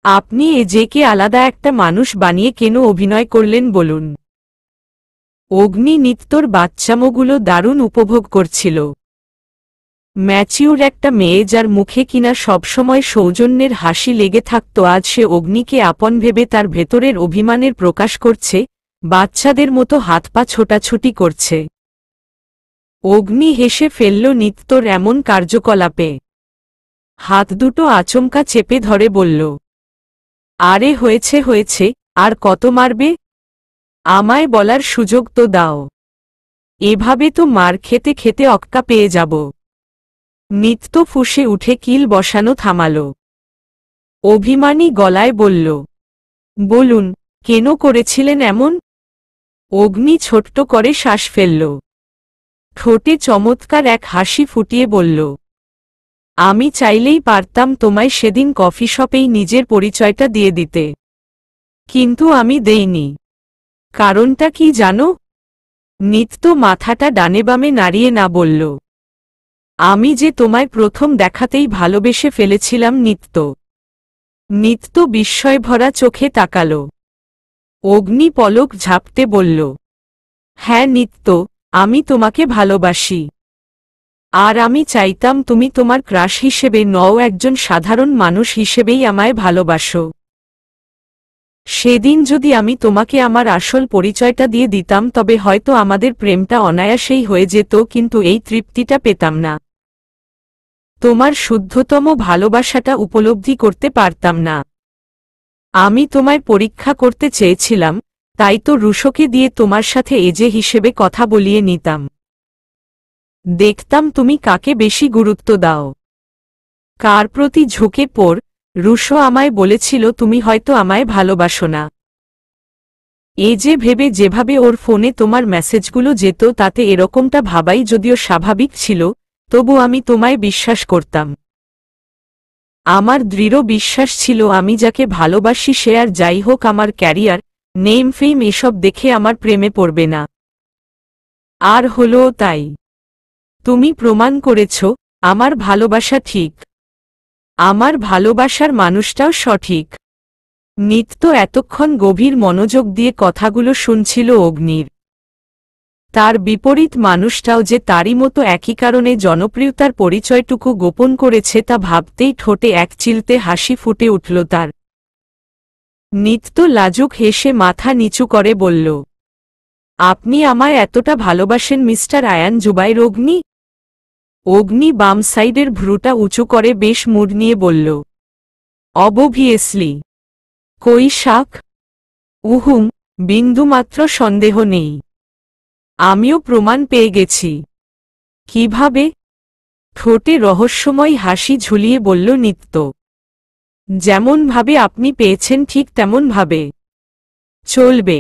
আপনি এজেকে আলাদা একটা মানুষ বানিয়ে কেন অভিনয় করলেন বলুন? অগ্নি নিত্যর বাচ্চামোগুলো দারুণ উপভোগ করছিল। ম্যাচিউর একটা মেয়ে যার মুখে কিনা সবসময় সৌজন্যের হাসি লেগে থাকত, আজ সে অগ্নিকে আপন ভেবে তার ভেতরের অভিমানের প্রকাশ করছে, বাচ্চাদের মতো হাত পা ছোটাছুটি করছে। অগ্নি হেসে ফেলল নিত্যর এমন কার্যকলাপে। হাত দুটো আচমকা চেপে ধরে বলল, আরে হয়েছে হয়েছে, আর কত মারবে? আমায় বলার সুযোগ তো দাও। এভাবে তো মার খেতে খেতে অক্কা পেয়ে যাব। নিত্য ফুঁসে উঠে কিল বসানো থামাল। অভিমানী গলায় বলল, বলুন, কেন করেছিলেন এমন? অগ্নি ছোট্ট করে শ্বাস ফেলল। ঠোঁটে চমৎকার এক হাসি ফুটিয়ে বলল, আমি চাইলেই পারতাম তোমায় সেদিন কফি শপেই নিজের পরিচয়টা দিয়ে দিতে, কিন্তু আমি দেইনি। কারণটা কি জানো? নিত্য মাথাটা ডানে বামে নাড়িয়ে না বলল, আমি যে তোমায় প্রথম দেখাতেই ভালোবেসে ফেলেছিলাম নিত্য। নিত্য বিস্ময়ভরা চোখে তাকাল। অগ্নি পলক ঝাপটে বলল, হ্যাঁ নিত্য, আমি তোমাকে ভালোবাসি। আর আমি চাইতাম তুমি তোমার ক্রাশ হিসেবে নও, একজন সাধারণ মানুষ হিসেবেই আমায় ভালোবাসো। সেদিন যদি আমি তোমাকে আমার আসল পরিচয়টা দিয়ে দিতাম তবে হয়তো আমাদের প্রেমটা অনায়াসেই হয়ে যেত, কিন্তু এই তৃপ্তিটা পেতাম না। তোমার শুদ্ধতম ভালোবাসাটা উপলব্ধি করতে পারতাম না। আমি তোমায় পরীক্ষা করতে চেয়েছিলাম, তাই তো রুশোকে দিয়ে তোমার সাথে এজে হিসেবে কথা বলিয়ে নিতাম। দেখতাম তুমি কাকে বেশি গুরুত্ব দাও, কার প্রতি ঝুঁকে পড়। রুশো আমায় বলেছিল তুমি হয়তো আমায় ভালোবাসো না। এজে ভেবে যেভাবে ওর ফোনে তোমার মেসেজগুলো যেত তাতে এরকমটা ভাবাই যদিও স্বাভাবিক ছিল, তবু আমি তোমায় বিশ্বাস করতাম। আমার দৃঢ় বিশ্বাস ছিল আমি যাকে ভালোবাসি সে আর যাই হোক আমার ক্যারিয়ার, নেম ফেম এসব দেখে আমার প্রেমে পড়বে না। আর হলো তাই। তুমি প্রমাণ করেছ আমার ভালোবাসা ঠিক, আমার ভালোবাসার মানুষটাও সঠিক। নিত্য এতক্ষণ গভীর মনোযোগ দিয়ে কথাগুলো শুনছিল অগ্নির। তার বিপরীত মানুষটাও যে তারই মতো একই কারণে জনপ্রিয়তার পরিচয়টুকু গোপন করেছে তা ভাবতেই ঠোঁটে এক চিলতে হাসি ফুটে উঠল তার। নিত্য লাজুক হেসে মাথা নিচু করে বলল, আপনি আমায় এতটা ভালোবাসেন মিস্টার আয়ান জুবাইর অগ্নি? অগ্নি বাম সাইডের ভ্রুটা উঁচু করে বেশ মুড নিয়ে বলল, অবভিয়াসলি। কই শাক? উহুম, বিন্দুমাত্র সন্দেহ নেই। আমিও প্রমাণ পেয়ে গেছি। কিভাবে? ঠোঁটে রহস্যময় হাসি ঝুলিয়ে বলল নিত্য, যেমন ভাবে আপনি পেয়েছেন ঠিক তেমন ভাবে। চলবে।